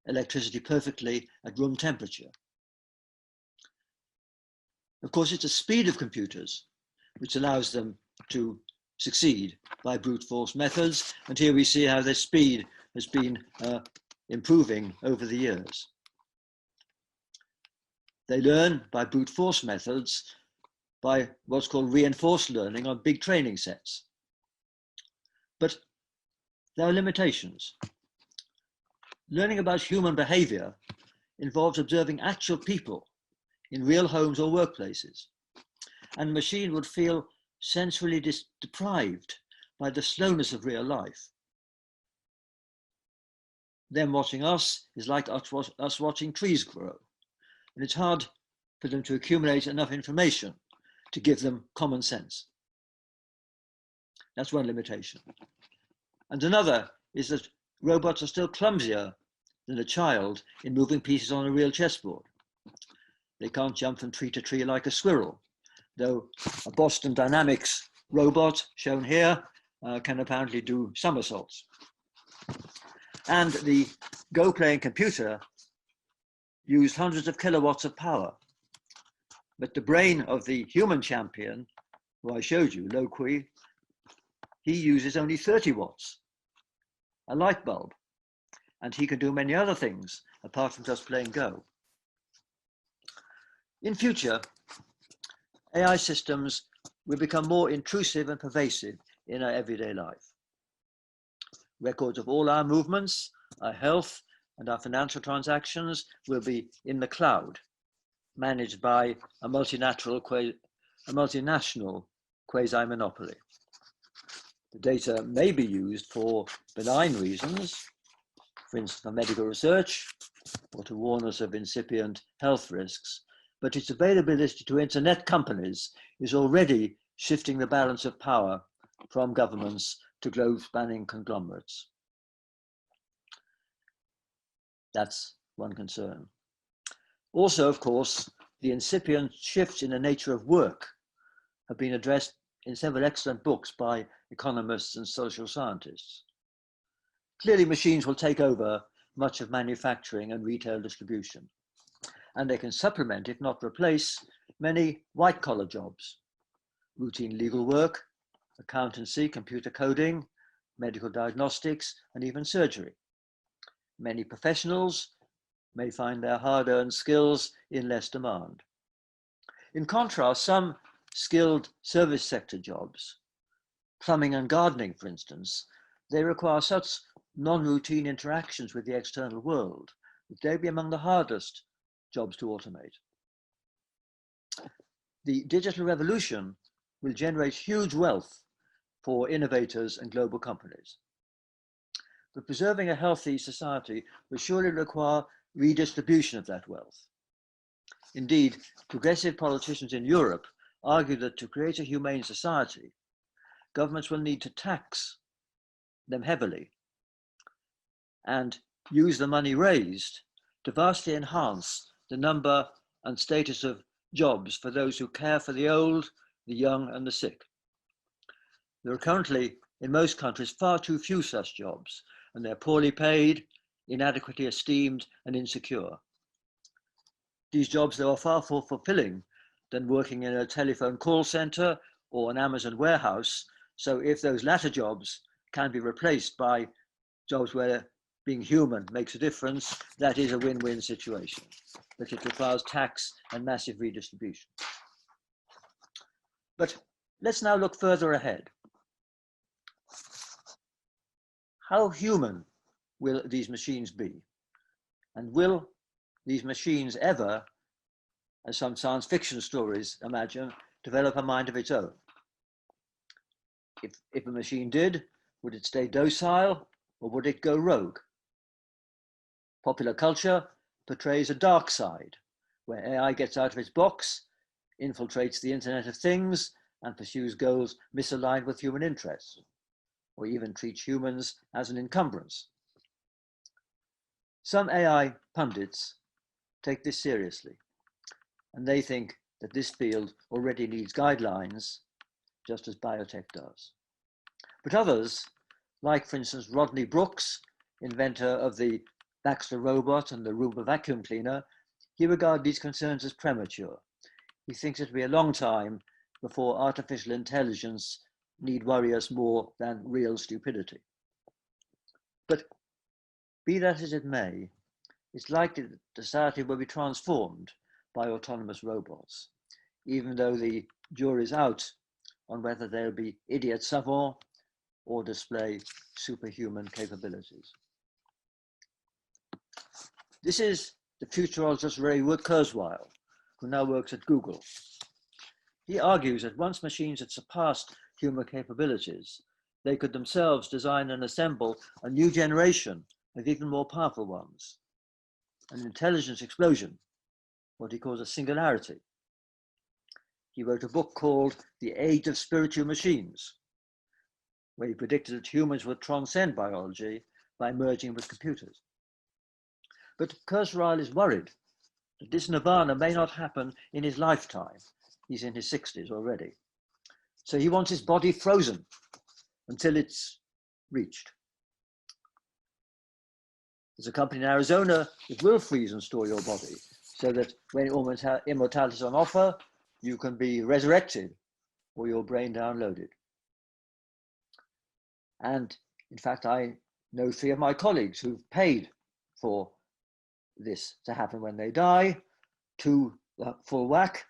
electricity perfectly at room temperature. Of course, it's the speed of computers which allows them to succeed by brute force methods. And here we see how their speed has been improving over the years. They learn by brute force methods by what's called reinforced learning on big training sets. But there are limitations. Learning about human behavior involves observing actual people in real homes or workplaces, and the machine would feel sensorily deprived by the slowness of real life. Them watching us is like us watching trees grow, and it's hard for them to accumulate enough information to give them common sense. That's one limitation. And another is that robots are still clumsier than a child in moving pieces on a real chessboard. They can't jump from tree to tree like a squirrel, though a Boston Dynamics robot, shown here, can apparently do somersaults. And the Go playing computer used hundreds of kilowatts of power. But the brain of the human champion, who I showed you, Lo Kui, he uses only 30 watts, a light bulb, and he can do many other things apart from just playing Go. In future, AI systems will become more intrusive and pervasive in our everyday life. Records of all our movements, our health, and our financial transactions will be in the cloud, managed by a multinational quasi-monopoly. The data may be used for benign reasons, for instance, for medical research, or to warn us of incipient health risks, but its availability to internet companies is already shifting the balance of power from governments to globe-spanning conglomerates. That's one concern. Also, of course, the incipient shifts in the nature of work have been addressed in several excellent books by economists and social scientists. Clearly, machines will take over much of manufacturing and retail distribution, and they can supplement, if not replace, many white-collar jobs, routine legal work, accountancy, computer coding, medical diagnostics, and even surgery. Many professionals may find their hard-earned skills in less demand. In contrast, some skilled service sector jobs, plumbing and gardening, for instance, they require such non-routine interactions with the external world that they'll be among the hardest jobs to automate. The digital revolution will generate huge wealth for innovators and global companies. But preserving a healthy society will surely require redistribution of that wealth. Indeed, progressive politicians in Europe argue that to create a humane society, governments will need to tax them heavily and use the money raised to vastly enhance the number and status of jobs for those who care for the old, the young, and the sick. There are currently, in most countries, far too few such jobs, and they're poorly paid, inadequately esteemed, and insecure. These jobs, though, are far more fulfilling than working in a telephone call center or an Amazon warehouse. So if those latter jobs can be replaced by jobs where being human makes a difference, that is a win-win situation. But it requires tax and massive redistribution. But let's now look further ahead. How human will these machines be? And will these machines ever, as some science fiction stories imagine, develop a mind of its own? If a machine did, would it stay docile or would it go rogue? Popular culture portrays a dark side, where AI gets out of its box, infiltrates the Internet of Things, and pursues goals misaligned with human interests, or even treats humans as an encumbrance. Some AI pundits take this seriously, and they think that this field already needs guidelines, just as biotech does. But others, like for instance Rodney Brooks, inventor of the Baxter robot and the Roomba vacuum cleaner, he regards these concerns as premature. He thinks it will be a long time before artificial intelligence need worry us more than real stupidity. But be that as it may, it's likely that society will be transformed by autonomous robots, even though the jury's out on whether they'll be idiot savants or display superhuman capabilities. This is the futurologist Ray Kurzweil, who now works at Google. He argues that once machines had surpassed human capabilities, they could themselves design and assemble a new generation of even more powerful ones, an intelligence explosion, what he calls a singularity. He wrote a book called The Age of Spiritual Machines, where he predicted that humans would transcend biology by merging with computers. But Kurzweil is worried that this nirvana may not happen in his lifetime. He's in his 60s already. So he wants his body frozen until it's reached. There's a company in Arizona that will freeze and store your body so that when immortality is on offer, you can be resurrected or your brain downloaded. And in fact, I know 3 of my colleagues who've paid for this to happen when they die, 2 full whack,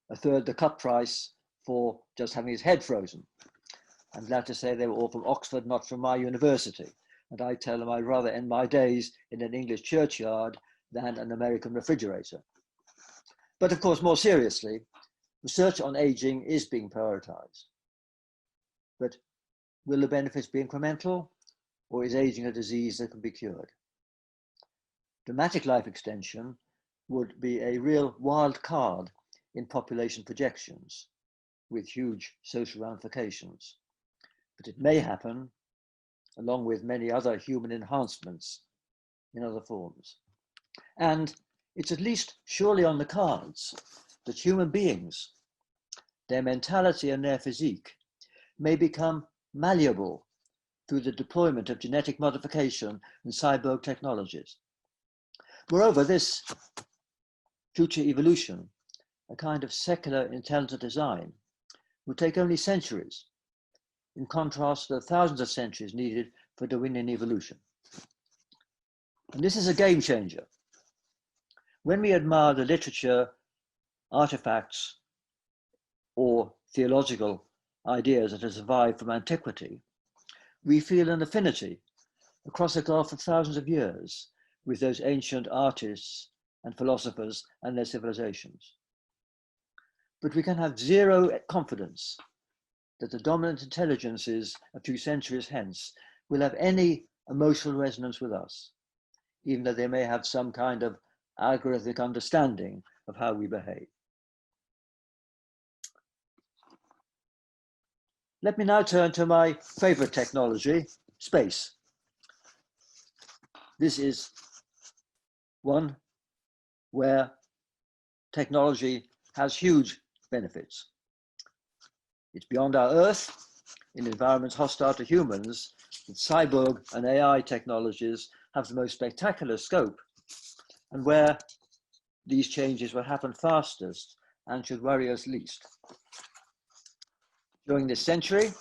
a third the cut price for just having his head frozen. I'm glad to say they were all from Oxford, not from my university. And I tell them I'd rather end my days in an English churchyard than an American refrigerator. But of course, more seriously, research on aging is being prioritized. But will the benefits be incremental, or is aging a disease that can be cured? Dramatic life extension would be a real wild card in population projections with huge social ramifications. But it may happen along with many other human enhancements in other forms. And it's at least surely on the cards that human beings, their mentality and their physique, may become malleable through the deployment of genetic modification and cyborg technologies. Moreover, this future evolution, a kind of secular intelligent design, would take only centuries, in contrast to the thousands of centuries needed for Darwinian evolution. And this is a game changer. When we admire the literature, artifacts, or theological ideas that have survived from antiquity, we feel an affinity across a gulf of thousands of years with those ancient artists and philosophers and their civilizations. But we can have zero confidence that the dominant intelligences a few centuries hence will have any emotional resonance with us, even though they may have some kind of algorithmic understanding of how we behave. Let me now turn to my favorite technology, space. This is one where technology has huge benefits. It's beyond our Earth, in environments hostile to humans, that cyborg and AI technologies have the most spectacular scope, and where these changes will happen fastest and should worry us least. During this century,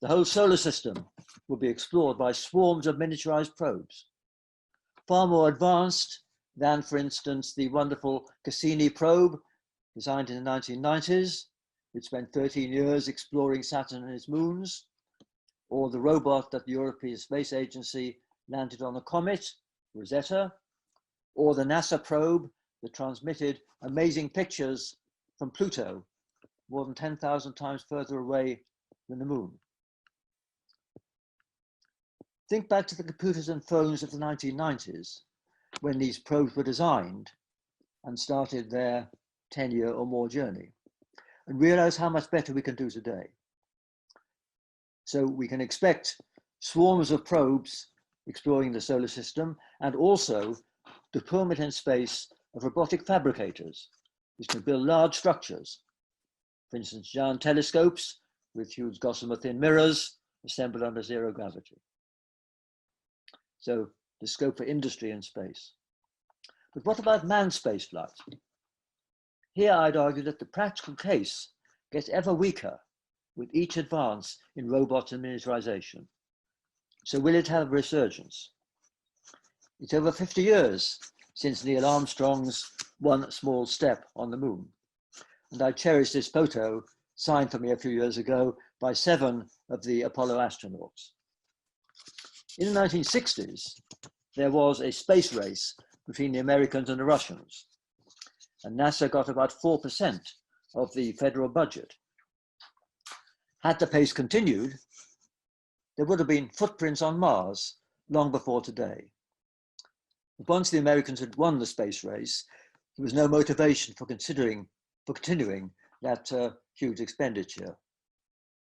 the whole solar system will be explored by swarms of miniaturized probes, far more advanced than, for instance, the wonderful Cassini probe designed in the 1990s, which spent 13 years exploring Saturn and its moons, or the robot that the European Space Agency landed on a comet, Rosetta, or the NASA probe that transmitted amazing pictures from Pluto, more than 10,000 times further away than the moon. Think back to the computers and phones of the 1990s, when these probes were designed and started their 10-year or more journey, and realize how much better we can do today. So we can expect swarms of probes exploring the solar system, and also deployment in space of robotic fabricators, which can build large structures. For instance, giant telescopes with huge gossamer thin mirrors assembled under zero gravity. So the scope for industry in space. But what about manned spaceflight? Here I'd argue that the practical case gets ever weaker with each advance in robots and miniaturization. So will it have a resurgence? It's over 50 years since Neil Armstrong's one small step on the moon. And I cherish this photo signed for me a few years ago by 7 of the Apollo astronauts. In the 1960s, there was a space race between the Americans and the Russians, and NASA got about 4% of the federal budget. Had the pace continued, there would have been footprints on Mars long before today. But once the Americans had won the space race, there was no motivation for continuing that huge expenditure,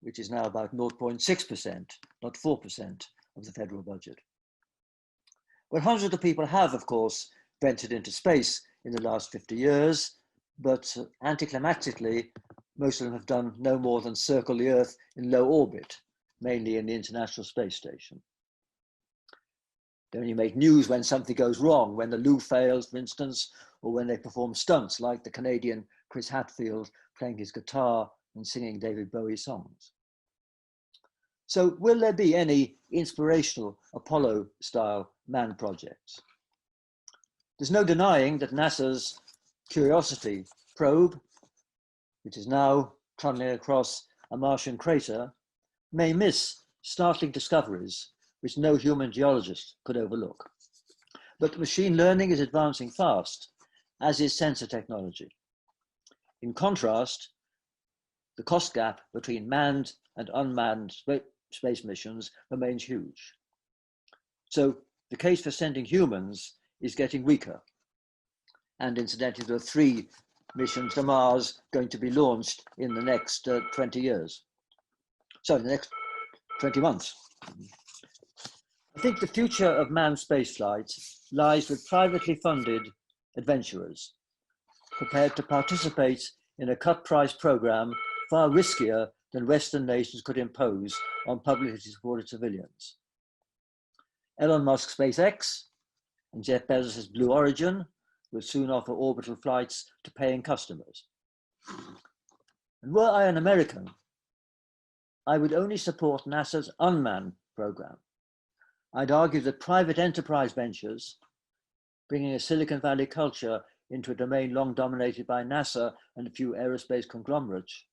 which is now about 0.6%, not 4% of the federal budget. But hundreds of people have, of course, ventured into space in the last 50 years, but anticlimactically, most of them have done no more than circle the Earth in low orbit, mainly in the International Space Station. They only make news when something goes wrong, when the loo fails, for instance, or when they perform stunts like the Canadian Chris Hadfield playing his guitar and singing David Bowie songs. So will there be any inspirational Apollo-style manned projects? There's no denying that NASA's Curiosity probe, which is now tunneling across a Martian crater, may miss startling discoveries which no human geologist could overlook. But machine learning is advancing fast, as is sensor technology. In contrast, the cost gap between manned and unmanned space missions remains huge. So the case for sending humans is getting weaker. And incidentally, there are 3 missions to Mars going to be launched in the next 20 years. Sorry, the next 20 months. I think the future of manned spaceflight lies with privately funded adventurers prepared to participate in a cut-price program far riskier than Western nations could impose on publicly supported civilians. Elon Musk's SpaceX and Jeff Bezos' Blue Origin will soon offer orbital flights to paying customers. And were I an American, I would only support NASA's unmanned program. I'd argue that private enterprise ventures, bringing a Silicon Valley culture into a domain long dominated by NASA and a few aerospace conglomerates,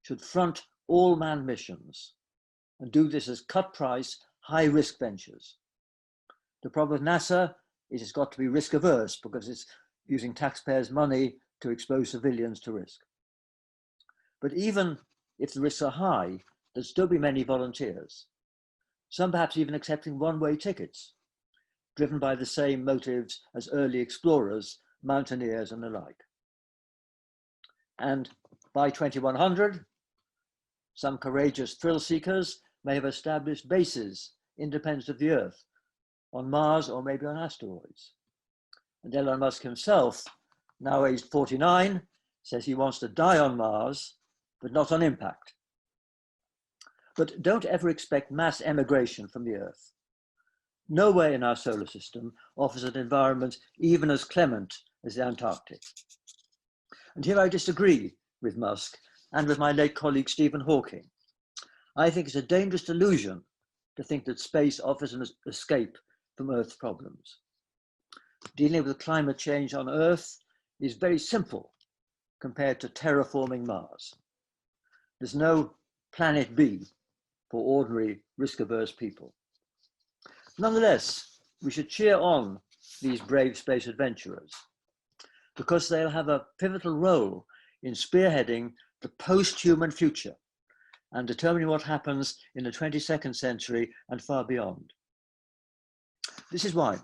should front all manned missions and do this as cut-price, high-risk ventures. The problem with NASA is it's got to be risk-averse because it's using taxpayers' money to expose civilians to risk. But even if the risks are high, there'll still be many volunteers, some perhaps even accepting one-way tickets, driven by the same motives as early explorers, mountaineers, and the like. And by 2100, some courageous thrill seekers may have established bases independent of the Earth, on Mars or maybe on asteroids. And Elon Musk himself, now aged 49, says he wants to die on Mars, but not on impact. But don't ever expect mass emigration from the Earth. Nowhere in our solar system offers an environment even as clement as the Antarctic. And here I disagree with Musk and with my late colleague Stephen Hawking. I think it's a dangerous delusion to think that space offers an escape from Earth's problems. Dealing with climate change on Earth is very simple compared to terraforming Mars. There's no planet B for ordinary risk-averse people. Nonetheless, we should cheer on these brave space adventurers because they'll have a pivotal role in spearheading the post-human future and determining what happens in the 22nd century and far beyond. This is why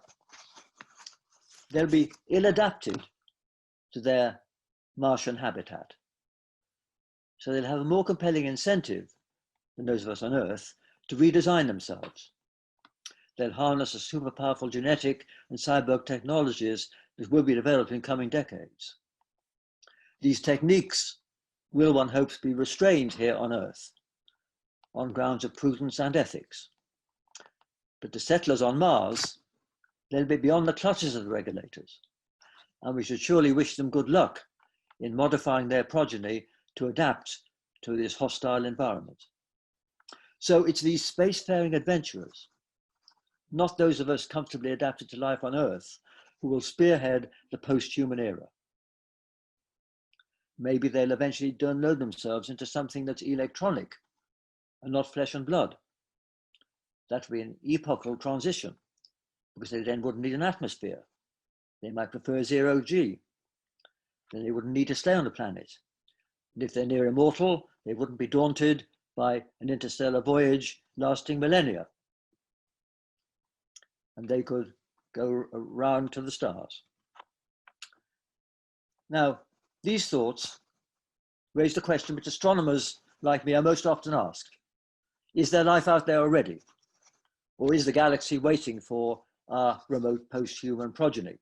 they'll be ill-adapted to their Martian habitat. So they'll have a more compelling incentive than those of us on Earth to redesign themselves. They'll harness the super powerful genetic and cyborg technologies that will be developed in coming decades. These techniques will, one hopes, be restrained here on Earth on grounds of prudence and ethics. But the settlers on Mars, they'll be beyond the clutches of the regulators, and we should surely wish them good luck in modifying their progeny to adapt to this hostile environment. So it's these spacefaring adventurers, not those of us comfortably adapted to life on Earth, who will spearhead the post-human era. Maybe they'll eventually download themselves into something that's electronic and not flesh and blood. That would be an epochal transition, because they then wouldn't need an atmosphere. They might prefer zero G. Then they wouldn't need to stay on the planet. And if they're near immortal, they wouldn't be daunted by an interstellar voyage lasting millennia. And they could go around to the stars. Now, these thoughts raise the question which astronomers like me are most often asked. Is there life out there already? Or is the galaxy waiting for our remote post-human progeny?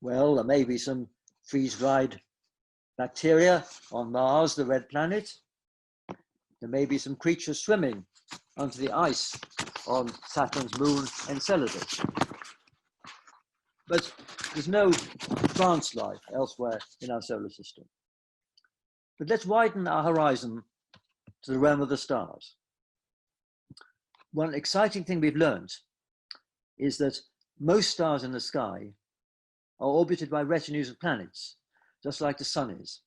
Well, there may be some freeze-dried bacteria on Mars, the red planet. There may be some creatures swimming under the ice on Saturn's moon Enceladus. But there's no advanced life elsewhere in our solar system. But let's widen our horizon to the realm of the stars. One exciting thing we've learned is that most stars in the sky are orbited by retinues of planets, just like the sun is.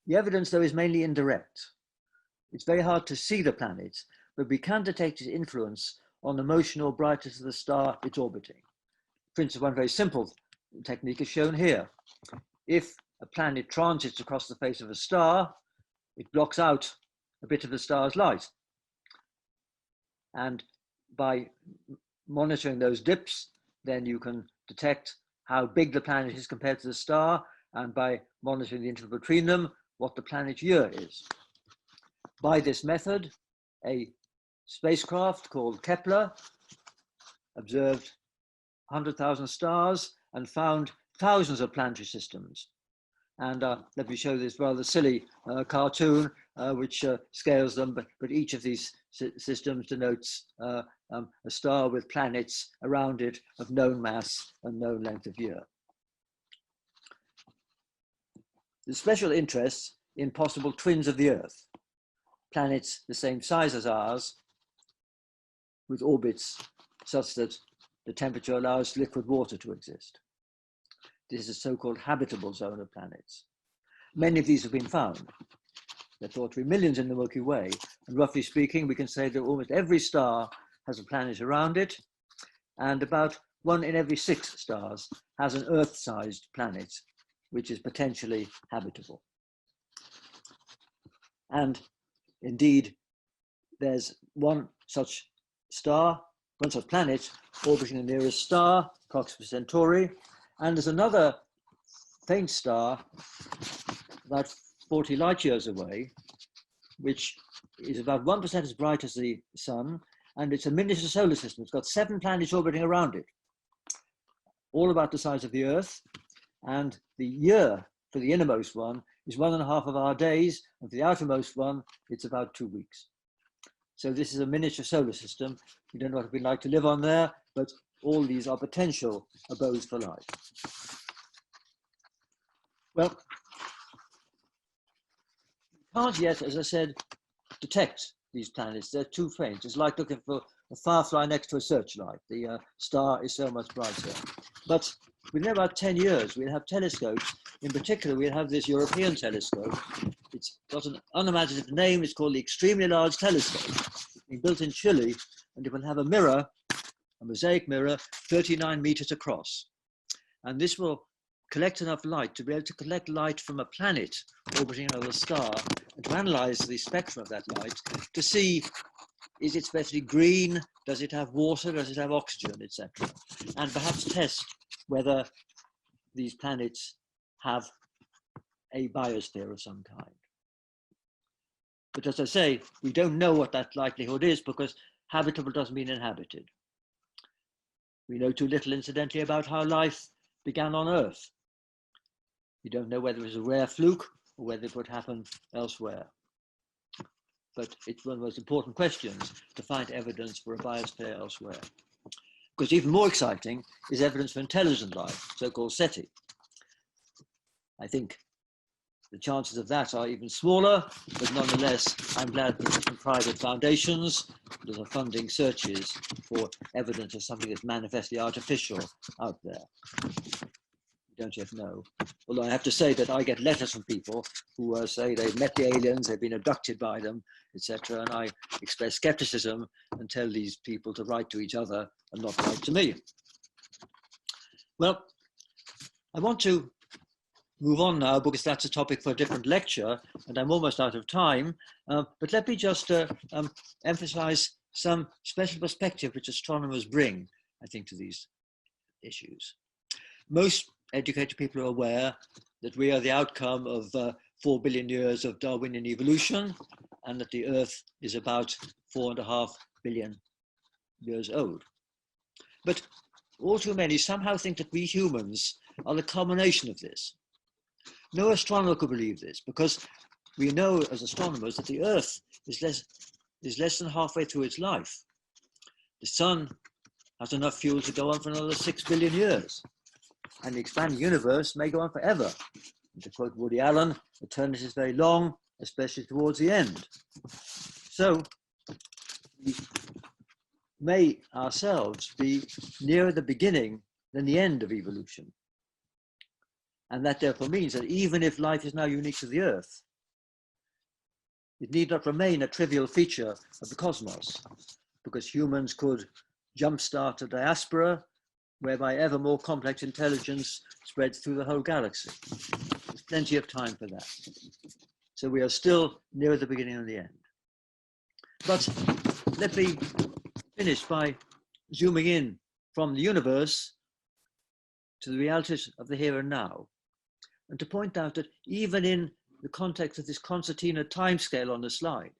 The evidence, though, is mainly indirect. It's very hard to see the planets, but we can detect its influence on the motion or brightness of the star it's orbiting. For instance, one very simple technique is shown here. If a planet transits across the face of a star, it blocks out a bit of the star's light. And by monitoring those dips, then you can detect how big the planet is compared to the star, and by monitoring the interval between them, what the planet's year is. By this method, a spacecraft called Kepler observed 100,000 stars and found thousands of planetary systems. And let me show this rather silly cartoon which scales them, but each of these systems denotes a star with planets around it of known mass and known length of year. There's special interest in possible twins of the Earth, planets the same size as ours, with orbits such that the temperature allows liquid water to exist. This is a so-called habitable zone of planets. Many of these have been found. There are thought to be millions in the Milky Way, and roughly speaking, we can say that almost every star has a planet around it, and about 1 in every 6 stars has an Earth-sized planet, which is potentially habitable. And indeed, there's one such star, one such planet orbiting the nearest star, Proxima Centauri, and there's another faint star about 40 light years away, which is about 1% as bright as the sun, and it's a miniature solar system. It's got 7 planets orbiting around it, all about the size of the Earth, and the year for the innermost one is 1.5 of our days, and for the outermost one, it's about 2 weeks. So this is a miniature solar system. We don't know what it would be like to live on there, but all these are potential abodes for life. Well, we can't yet, as I said, detect these planets. They're too faint. It's like looking for a firefly next to a searchlight. The star is so much brighter. But within about 10 years, we'll have telescopes. In particular, we'll have this European telescope. It's got an unimaginative name. It's called the Extremely Large Telescope. It's been built in Chile, and it will have a mirror, a mosaic mirror, 39 meters across. And this will collect enough light to be able to collect light from a planet orbiting another star, and to analyze the spectrum of that light to see, is it especially green, does it have water, does it have oxygen, etc. And perhaps test whether these planets have a biosphere of some kind. But as I say, we don't know what that likelihood is, because habitable doesn't mean inhabited. We know too little, incidentally, about how life began on Earth. We don't know whether it was a rare fluke or whether it would happen elsewhere. But it's one of the most important questions, to find evidence for a biosphere elsewhere. Because even more exciting is evidence for intelligent life, so-called SETI. I think The chances of that are even smaller, but nonetheless, I'm glad that different private foundations that are funding searches for evidence of something that's manifestly artificial out there. We don't yet know. Although I have to say that I get letters from people who say they've met the aliens, they've been abducted by them, etc. And I express skepticism and tell these people to write to each other and not write to me. Well, I want to move on now because that's a topic for a different lecture and I'm almost out of time. But let me just emphasize some special perspective which astronomers bring, I think, to these issues. Most educated people are aware that we are the outcome of 4 billion years of Darwinian evolution and that the Earth is about 4.5 billion years old. But all too many somehow think that we humans are the culmination of this. No astronomer could believe this because we know as astronomers that the Earth is less than halfway through its life. The Sun has enough fuel to go on for another 6 billion years. And the expanding universe may go on forever. And to quote Woody Allen, eternity is very long, especially towards the end. So we may ourselves be nearer the beginning than the end of evolution. And that therefore means that even if life is now unique to the Earth, it need not remain a trivial feature of the cosmos, because humans could jumpstart a diaspora whereby ever more complex intelligence spreads through the whole galaxy. There's plenty of time for that. So we are still near the beginning and the end. But let me finish by zooming in from the universe to the realities of the here and now, and to point out that even in the context of this concertina timescale on the slide,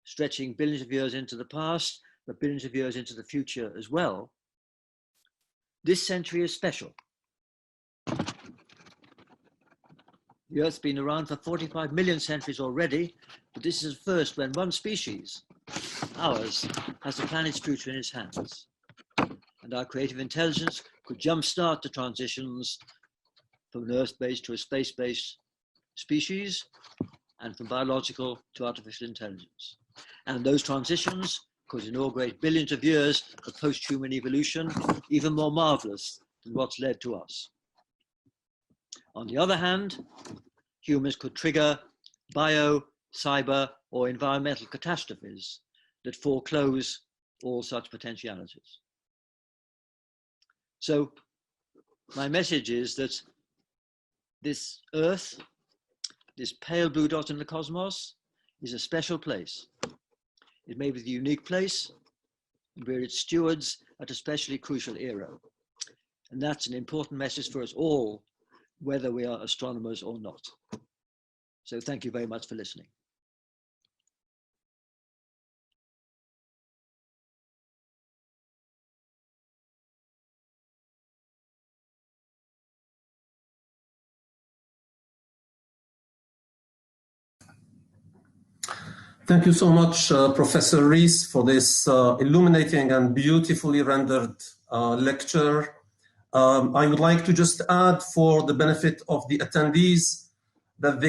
stretching billions of years into the past, but billions of years into the future as well, this century is special. The Earth's been around for 45 million centuries already, but this is the first when one species, ours, has the planet's future in its hands. And our creative intelligence could jumpstart the transitions from an Earth-based to a space-based species, and from biological to artificial intelligence. And those transitions could inaugurate billions of years of post-human evolution, even more marvelous than what's led to us. On the other hand, humans could trigger bio, cyber, or environmental catastrophes that foreclose all such potentialities. So my message is that this Earth, this pale blue dot in the cosmos, is a special place. It may be the unique place, and we're its stewards at a especially crucial era. And that's an important message for us all, whether we are astronomers or not. So thank you very much for listening.
Thank you so much, Professor Rees, for this illuminating and beautifully rendered lecture. I would like to just add, for the benefit of the attendees, that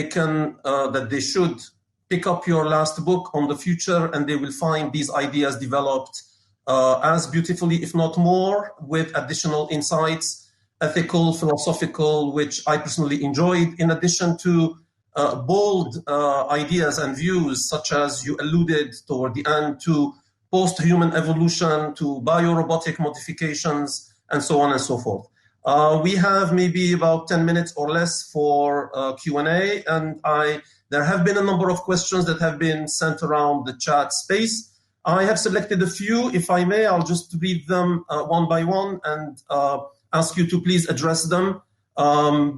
they should pick up your last book on the future, and they will find these ideas developed as beautifully, if not more, with additional insights, ethical, philosophical, which I personally enjoyed, in addition to bold ideas and views, such as you alluded toward the end to post-human evolution, to biorobotic modifications, and so on and so forth. We have maybe about 10 minutes or less for Q&A, and there have been a number of questions that have been sent around the chat space. I have selected a few. If I may, I'll just read them one by one and ask you to please address them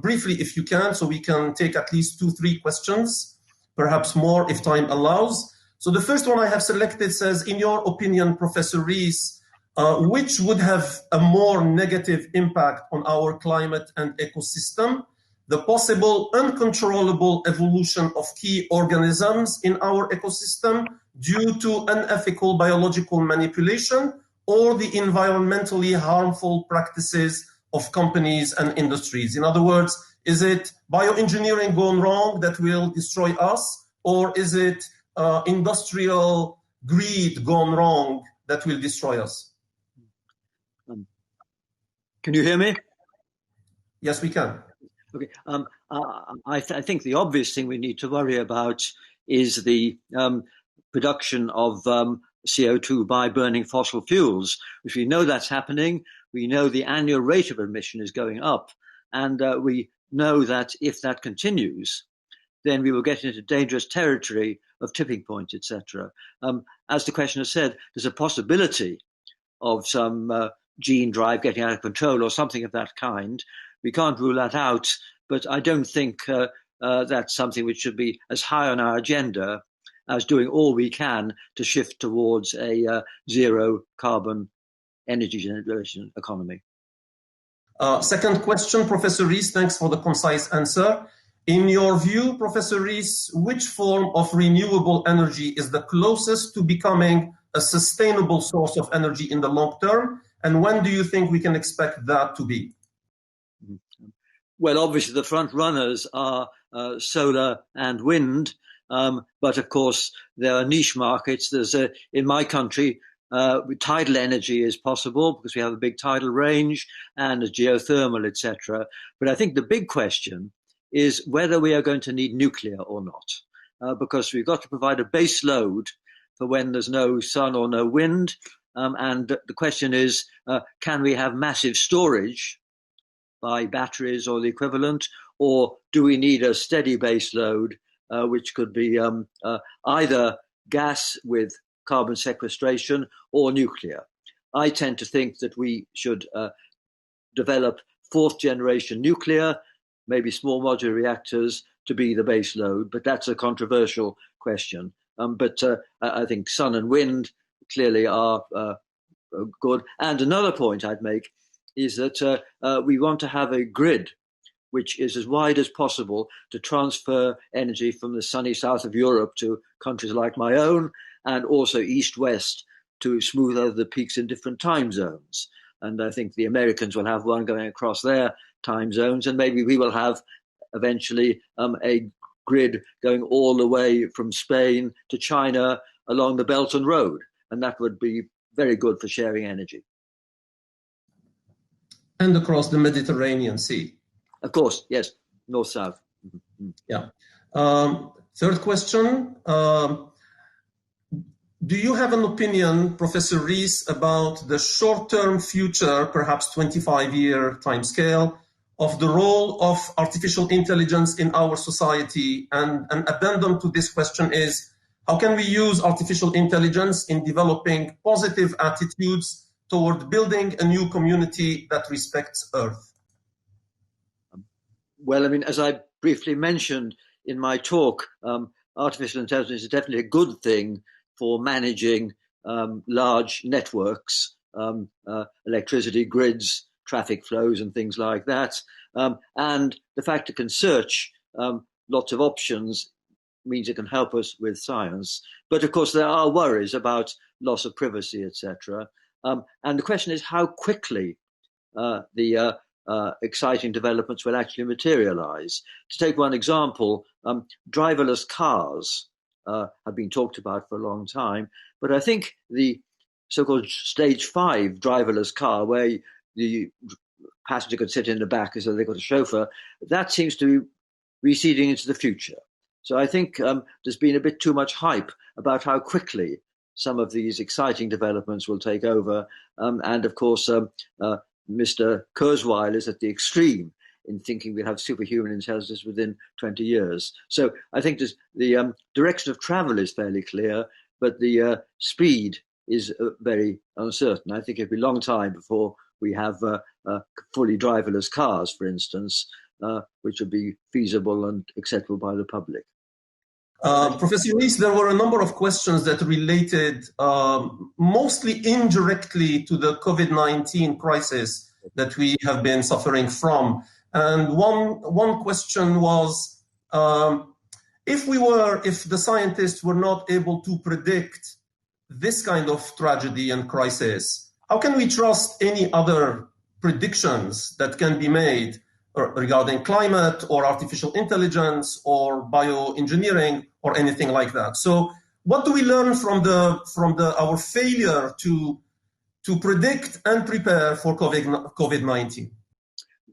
briefly if you can, so we can take at least 2-3 questions, perhaps more if time allows. So the first one I have selected says, in your opinion, Professor Rees, which would have a more negative impact on our climate and ecosystem? The possible uncontrollable evolution of key organisms in our ecosystem due to unethical biological manipulation, or the environmentally harmful practices of companies and industries? In other words, Is it bioengineering gone wrong that will destroy us? Or is it industrial greed gone wrong that will destroy us?
Can you hear me?
Yes, we can.
Okay. I think the obvious thing we need to worry about is the production of CO2 by burning fossil fuels, which we know that's happening. We know the annual rate of emission is going up. And we know that if that continues, then we will get into dangerous territory of tipping points, etc. As the questioner said, there's a possibility of some gene drive getting out of control or something of that kind. We can't rule that out, but I don't think that's something which should be as high on our agenda as doing all we can to shift towards a zero carbon energy generation economy.
Second question, Professor Rees, thanks for the concise answer. In your view, Professor Rees, which form of renewable energy is the closest to becoming a sustainable source of energy in the long term? And when do you think we can expect that to be?
Well, obviously, the front runners are solar and wind. But of course, there are niche markets. In my country, tidal energy is possible because we have a big tidal range and geothermal, etc. But I think the big question is whether we are going to need nuclear or not, because we've got to provide a base load for when there's no sun or no wind. And the question is, can we have massive storage by batteries or the equivalent, or do we need a steady base load, which could be either gas with carbon sequestration or nuclear? I tend to think that we should develop fourth generation nuclear, maybe small modular reactors to be the base load, but that's a controversial question. But I think sun and wind clearly are good. And another point I'd make is that we want to have a grid which is as wide as possible to transfer energy from the sunny south of Europe to countries like my own, and also east-west to smooth over the peaks in different time zones. And I think the Americans will have one going across their time zones, and maybe we will have eventually a grid going all the way from Spain to China along the Belt and Road. And that would be very good for sharing energy.
And across the Mediterranean Sea.
Of course, yes, north-south. Mm-hmm.
Yeah. Third question. Do you have an opinion, Professor Rees, about the short-term future, perhaps 25-year timescale, of the role of artificial intelligence in our society? And an addendum to this question is, how can we use artificial intelligence in developing positive attitudes toward building a new community that respects Earth?
Well, I mean, as I briefly mentioned in my talk, artificial intelligence is definitely a good thing for managing large networks, electricity grids, traffic flows, and things like that. And the fact it can search lots of options means it can help us with science. But of course, there are worries about loss of privacy, etc. And the question is how quickly the exciting developments will actually materialize. To take one example, driverless cars have been talked about for a long time, but I think the so-called stage 5 driverless car, where the passenger can sit in the back as though they've got a chauffeur, that seems to be receding into the future. So I think there's been a bit too much hype about how quickly some of these exciting developments will take over. And of course, Mr. Kurzweil is at the extreme in thinking we'll have superhuman intelligence within 20 years. So I think the direction of travel is fairly clear, but the speed is very uncertain. I think it'll be a long time before we have fully driverless cars, for instance, which would be feasible and acceptable by the public.
Professor Rees, there were a number of questions that related mostly indirectly to the COVID-19 crisis that we have been suffering from. And one question was, if the scientists were not able to predict this kind of tragedy and crisis, how can we trust any other predictions that can be made regarding climate or artificial intelligence or bioengineering or anything like that. So what do we learn from our failure to predict and prepare for COVID-19?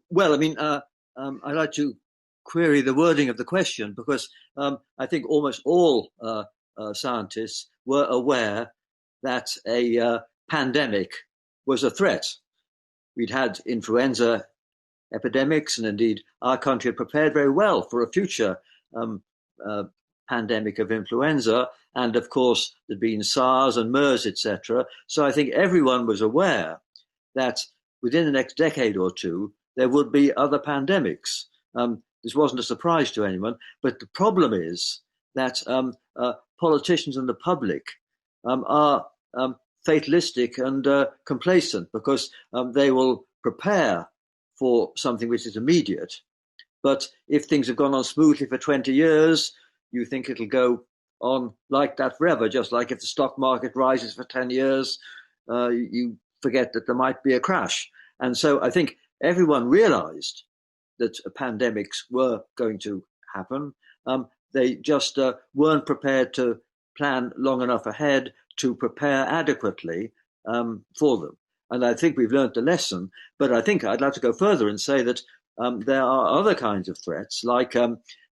Well, I mean, I'd like to query the wording of the question, because I think almost all scientists were aware that a pandemic was a threat. We'd had influenza epidemics, and indeed our country had prepared very well for a future pandemic of influenza. And of course, there'd been SARS and MERS, etc. So I think everyone was aware that within the next decade or two, there would be other pandemics. This wasn't a surprise to anyone, but the problem is that politicians and the public are fatalistic and complacent, because they will prepare for something which is immediate. But if things have gone on smoothly for 20 years, you think it'll go on like that forever, just like if the stock market rises for 10 years, you forget that there might be a crash. And so I think everyone realized that pandemics were going to happen. They just weren't prepared to plan long enough ahead to prepare adequately for them. And I think we've learned the lesson, but I think I'd like to go further and say that there are other kinds of threats, like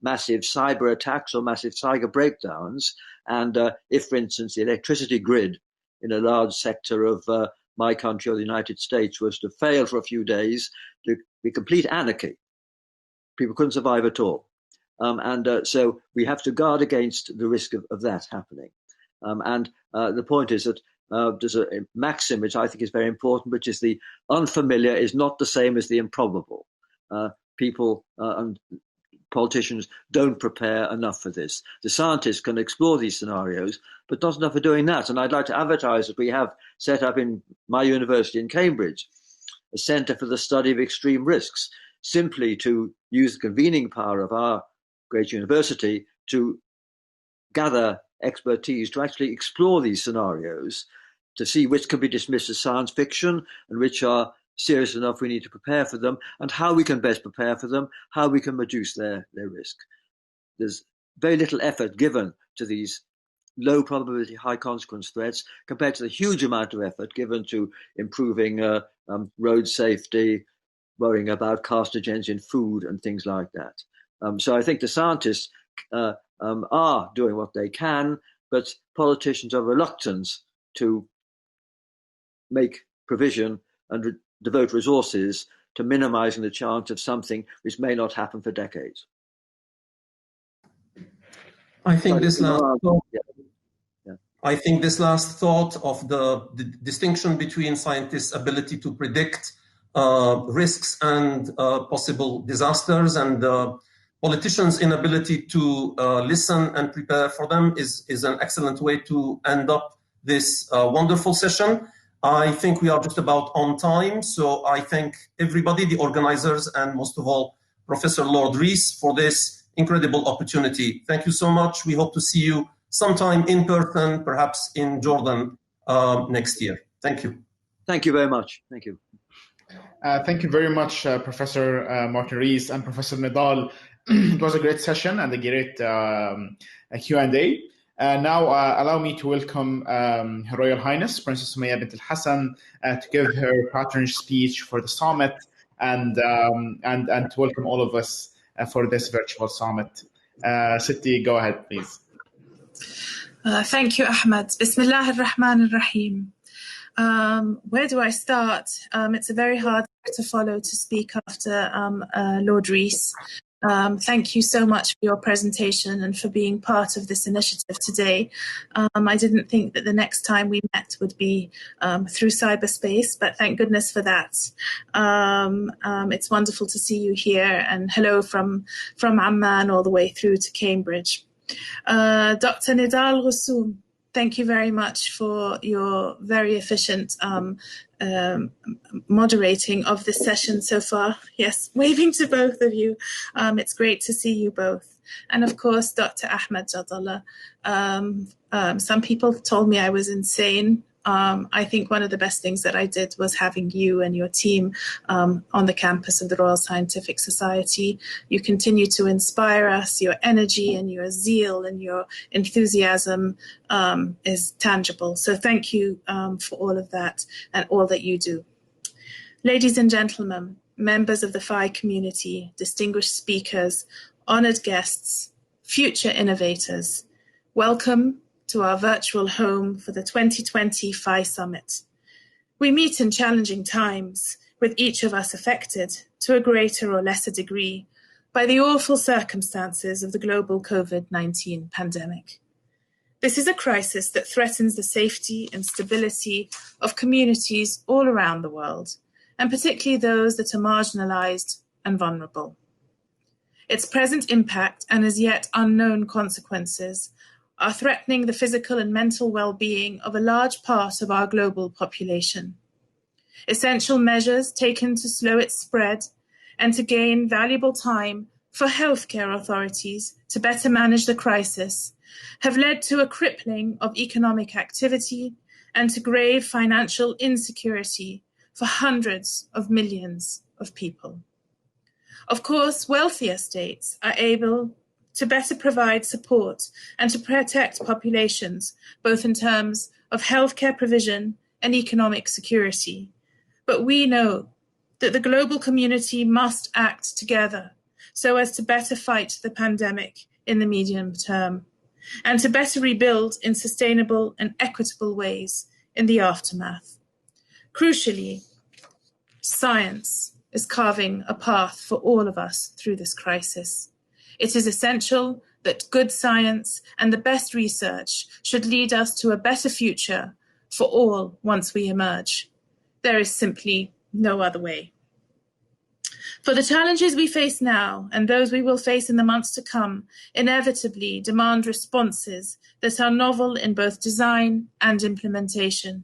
massive cyber attacks or massive cyber breakdowns. And if, for instance, the electricity grid in a large sector of my country or the United States was to fail for a few days, to be complete anarchy. People couldn't survive at all. So we have to guard against the risk of that happening. The point is that there's a maxim which I think is very important, which is the unfamiliar is not the same as the improbable. People and politicians don't prepare enough for this. The scientists can explore these scenarios, but not enough for doing that. And I'd like to advertise that we have set up in my university in Cambridge a Centre for the Study of Extreme Risks, simply to use the convening power of our great university to gather expertise to actually explore these scenarios, to see which can be dismissed as science fiction and which are serious enough we need to prepare for them, and how we can best prepare for them, how we can reduce their risk. There's very little effort given to these low probability, high consequence threats compared to the huge amount of effort given to improving road safety, worrying about carcinogens in food and things like that. So I think the scientists are doing what they can, but politicians are reluctant to make provision and devote resources to minimizing the chance of something which may not happen for decades.
I think this last thought of the distinction between scientists' ability to predict risks and possible disasters and politicians' inability to listen and prepare for them is an excellent way to end up this wonderful session. I think we are just about on time, so I thank everybody, the organizers, and most of all, Professor Lord Rees, for this incredible opportunity. Thank you so much. We hope to see you sometime in person, perhaps in Jordan next year. Thank you.
Thank you very much. Thank you.
Thank you very much, Professor Martin Rees and Professor Nidal. It was a great session and a great Q&A. Now, allow me to welcome Her Royal Highness, Princess Sumaya bint Al-Hassan, to give her patronage speech for the summit and to welcome all of us for this virtual summit. Sitti, go ahead, please.
Thank you, Ahmed. Bismillah ar-Rahman ar-Rahim. Where do I start? It's a very hard act to follow to speak after Lord Rees. Thank you so much for your presentation and for being part of this initiative today. I didn't think that the next time we met would be through cyberspace, but thank goodness for that. It's wonderful to see you here, and hello from Amman all the way through to Cambridge. Dr. Nidal Ghussoom, thank you very much for your very efficient moderating of this session so far. Yes, waving to both of you. It's great to see you both. And of course, Dr. Ahmed Jadallah. Some people told me I was insane. I think one of the best things that I did was having you and your team on the campus of the Royal Scientific Society. You continue to inspire us. Your energy and your zeal and your enthusiasm is tangible. So thank you for all of that and all that you do. Ladies and gentlemen, members of the PHI community, distinguished speakers, honored guests, future innovators, welcome to our virtual home for the 2020 PHI Summit. We meet in challenging times, with each of us affected, to a greater or lesser degree, by the awful circumstances of the global COVID-19 pandemic. This is a crisis that threatens the safety and stability of communities all around the world, and particularly those that are marginalized and vulnerable. Its present impact and as yet unknown consequences are threatening the physical and mental well-being of a large part of our global population. Essential measures taken to slow its spread and to gain valuable time for healthcare authorities to better manage the crisis have led to a crippling of economic activity and to grave financial insecurity for hundreds of millions of people. Of course, wealthier states are able to better provide support and to protect populations, both in terms of healthcare provision and economic security. But we know that the global community must act together so as to better fight the pandemic in the medium term and to better rebuild in sustainable and equitable ways in the aftermath. Crucially, science is carving a path for all of us through this crisis. It is essential that good science and the best research should lead us to a better future for all once we emerge. There is simply no other way. For the challenges we face now and those we will face in the months to come inevitably demand responses that are novel in both design and implementation.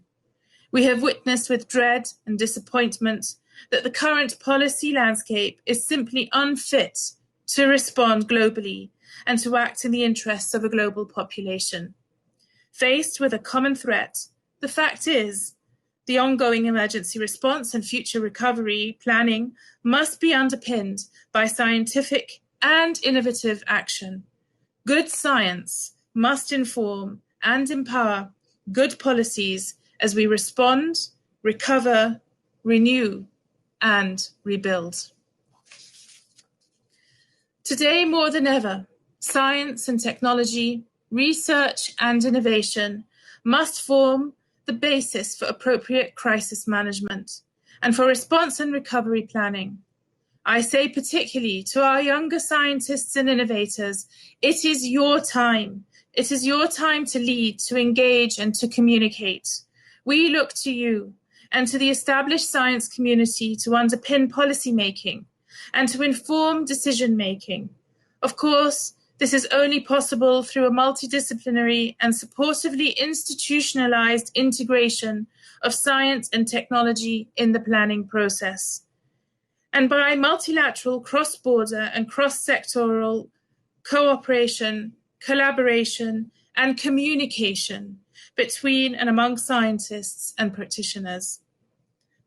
We have witnessed with dread and disappointment that the current policy landscape is simply unfit to respond globally and to act in the interests of a global population. Faced with a common threat, the fact is, the ongoing emergency response and future recovery planning must be underpinned by scientific and innovative action. Good science must inform and empower good policies as we respond, recover, renew, and rebuild. Today, more than ever, science and technology, research and innovation must form the basis for appropriate crisis management and for response and recovery planning. I say particularly to our younger scientists and innovators, it is your time. It is your time to lead, to engage, and to communicate. We look to you and to the established science community to underpin policymaking and to inform decision-making. Of course, this is only possible through a multidisciplinary and supportively institutionalized integration of science and technology in the planning process, and by multilateral, cross-border and cross-sectoral cooperation, collaboration, and communication between and among scientists and practitioners.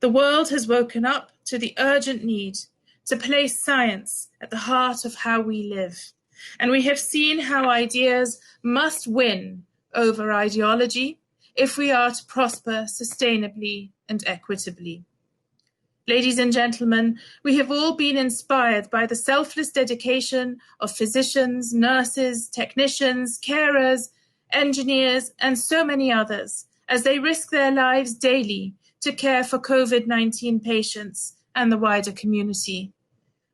The world has woken up to the urgent need to place science at the heart of how we live. And we have seen how ideas must win over ideology if we are to prosper sustainably and equitably. Ladies and gentlemen, we have all been inspired by the selfless dedication of physicians, nurses, technicians, carers, engineers, and so many others as they risk their lives daily to care for COVID-19 patients and the wider community.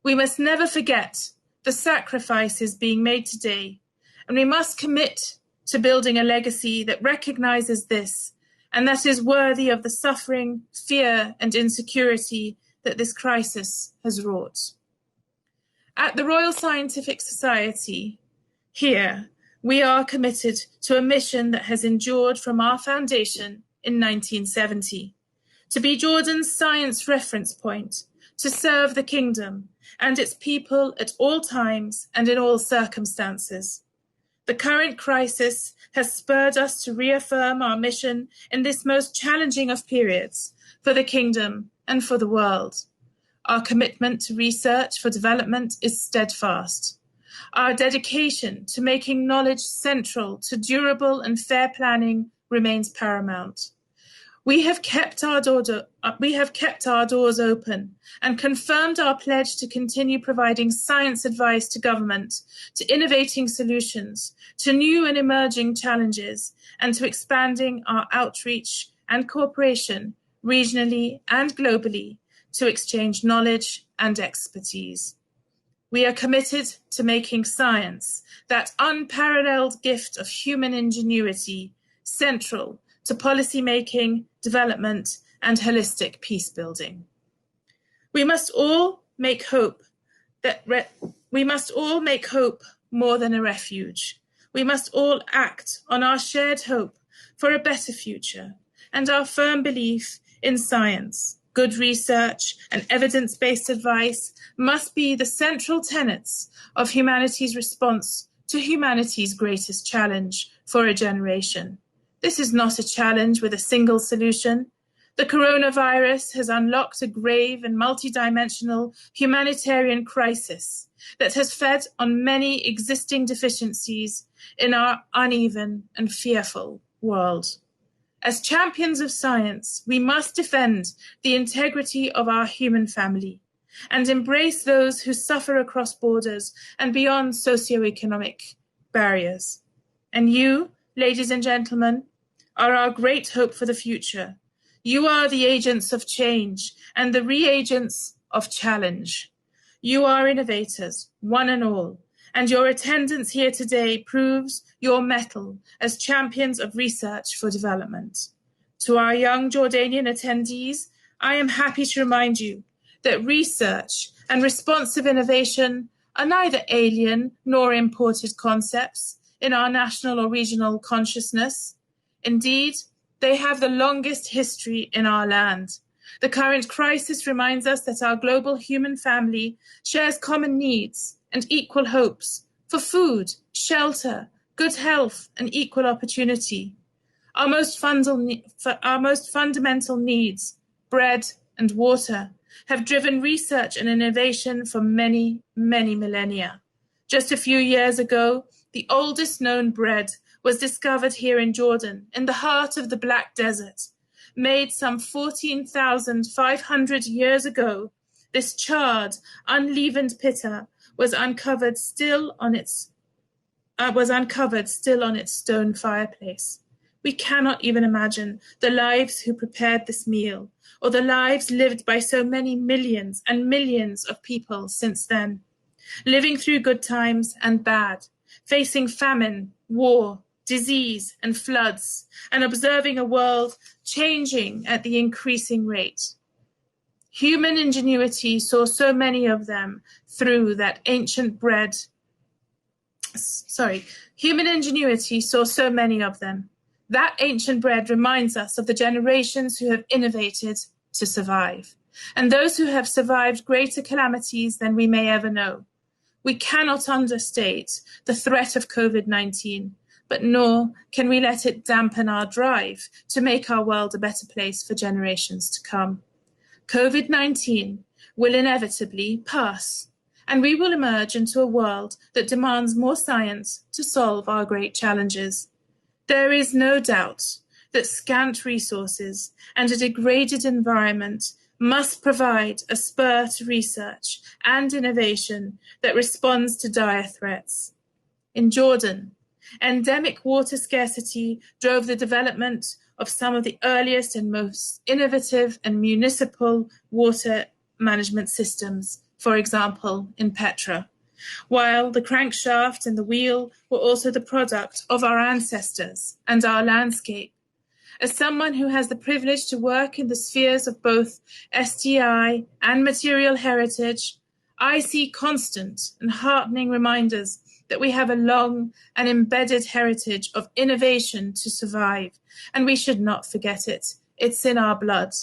We must never forget the sacrifices being made today, and we must commit to building a legacy that recognizes this and that is worthy of the suffering, fear, and insecurity that this crisis has wrought. At the Royal Scientific Society, here, we are committed to a mission that has endured from our foundation in 1970, to be Jordan's science reference point, to serve the kingdom and its people at all times and in all circumstances. The current crisis has spurred us to reaffirm our mission in this most challenging of periods for the Kingdom and for the world. Our commitment to research for development is steadfast. Our dedication to making knowledge central to durable and fair planning remains paramount. We have kept our doors open and confirmed our pledge to continue providing science advice to government, to innovating solutions, to new and emerging challenges, and to expanding our outreach and cooperation regionally and globally to exchange knowledge and expertise. We are committed to making science, that unparalleled gift of human ingenuity, central to policy making, development, and holistic peace building. We must all make hope more than a refuge. We must all act on our shared hope for a better future and our firm belief in science. Good research and evidence-based advice must be the central tenets of humanity's response to humanity's greatest challenge for a generation. This is not a challenge with a single solution. The coronavirus has unlocked a grave and multidimensional humanitarian crisis that has fed on many existing deficiencies in our uneven and fearful world. As champions of science, we must defend the integrity of our human family and embrace those who suffer across borders and beyond socioeconomic barriers. And you, ladies and gentlemen, are our great hope for the future. You are the agents of change and the reagents of challenge. You are innovators, one and all, and your attendance here today proves your mettle as champions of research for development. To our young Jordanian attendees, I am happy to remind you that research and responsive innovation are neither alien nor imported concepts in our national or regional consciousness. Indeed, they have the longest history in our land. The current crisis reminds us that our global human family shares common needs and equal hopes for food, shelter, good health, and equal opportunity. Our most fundamental needs, bread and water, have driven research and innovation for many, many millennia. Just a few years ago, the oldest known bread was discovered here in Jordan, in the heart of the Black Desert. Made some 14,500 years ago, this charred, unleavened pitta was uncovered still on its stone fireplace. We cannot even imagine the lives who prepared this meal, or the lives lived by so many millions and millions of people since then, living through good times and bad, facing famine, war, disease, and floods, and observing a world changing at the increasing rate. Human ingenuity saw so many of them through that ancient bread. Human ingenuity saw so many of them. That ancient bread reminds us of the generations who have innovated to survive, and those who have survived greater calamities than we may ever know. We cannot understate the threat of COVID-19, but nor can we let it dampen our drive to make our world a better place for generations to come. COVID-19 will inevitably pass, and we will emerge into a world that demands more science to solve our great challenges. There is no doubt that scant resources and a degraded environment must provide a spur to research and innovation that responds to dire threats. In Jordan, endemic water scarcity drove the development of some of the earliest and most innovative and municipal water management systems, for example, in Petra, while the crankshaft and the wheel were also the product of our ancestors and our landscape. As someone who has the privilege to work in the spheres of both STI and material heritage, I see constant and heartening reminders that we have a long and embedded heritage of innovation to survive, and we should not forget it. It's in our blood.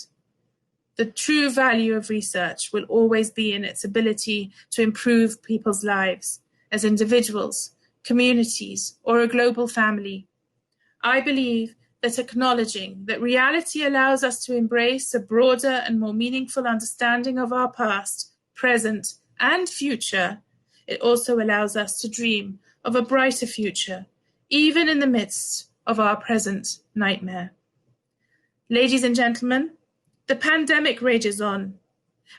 The true value of research will always be in its ability to improve people's lives as individuals, communities, or a global family. I believe that acknowledging that reality allows us to embrace a broader and more meaningful understanding of our past, present, and future, it also allows us to dream of a brighter future, even in the midst of our present nightmare. Ladies and gentlemen, the pandemic rages on,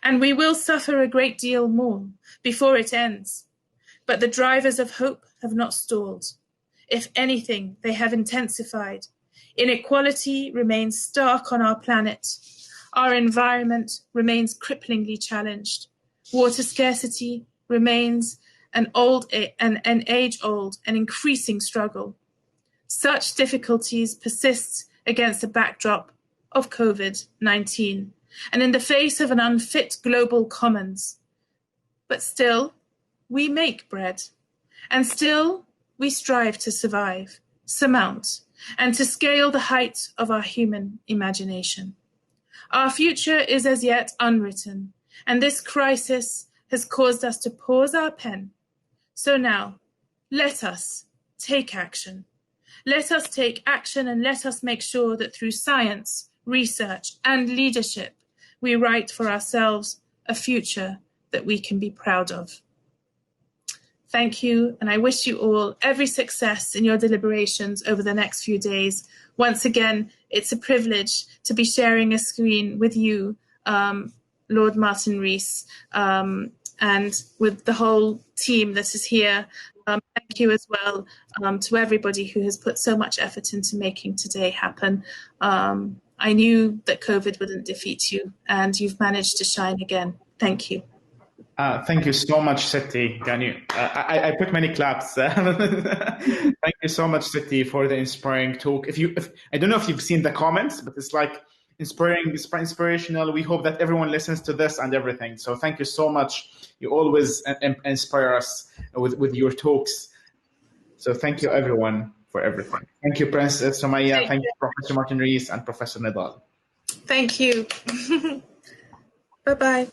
and we will suffer a great deal more before it ends. But the drivers of hope have not stalled. If anything, they have intensified. Inequality remains stark on our planet. Our environment remains cripplingly challenged. Water scarcity remains an age-old and increasing struggle. Such difficulties persist against the backdrop of COVID-19 and in the face of an unfit global commons. But still, we make bread, and still we strive to survive, surmount, and to scale the height of our human imagination. Our future is as yet unwritten, and this crisis has caused us to pause our pen. So now, let us take action. Let us take action and let us make sure that through science, research, and leadership, we write for ourselves a future that we can be proud of. Thank you, and I wish you all every success in your deliberations over the next few days. Once again, it's a privilege to be sharing a screen with you, Lord Martin Rees, and with the whole team that is here. Thank you as well to everybody who has put so much effort into making today happen. I knew that COVID wouldn't defeat you, and you've managed to shine again. Thank you.
Thank you so much, Siti. I put many claps. Thank you so much, Siti, for the inspiring talk. I don't know if you've seen the comments, but it's like inspirational. We hope that everyone listens to this and everything. So thank you so much. You always inspire us with your talks. So thank you, everyone, for everything. Thank you, Princess Sumaya. Thank you, Professor Martin Rees and Professor Nidal.
Thank you. Bye-bye.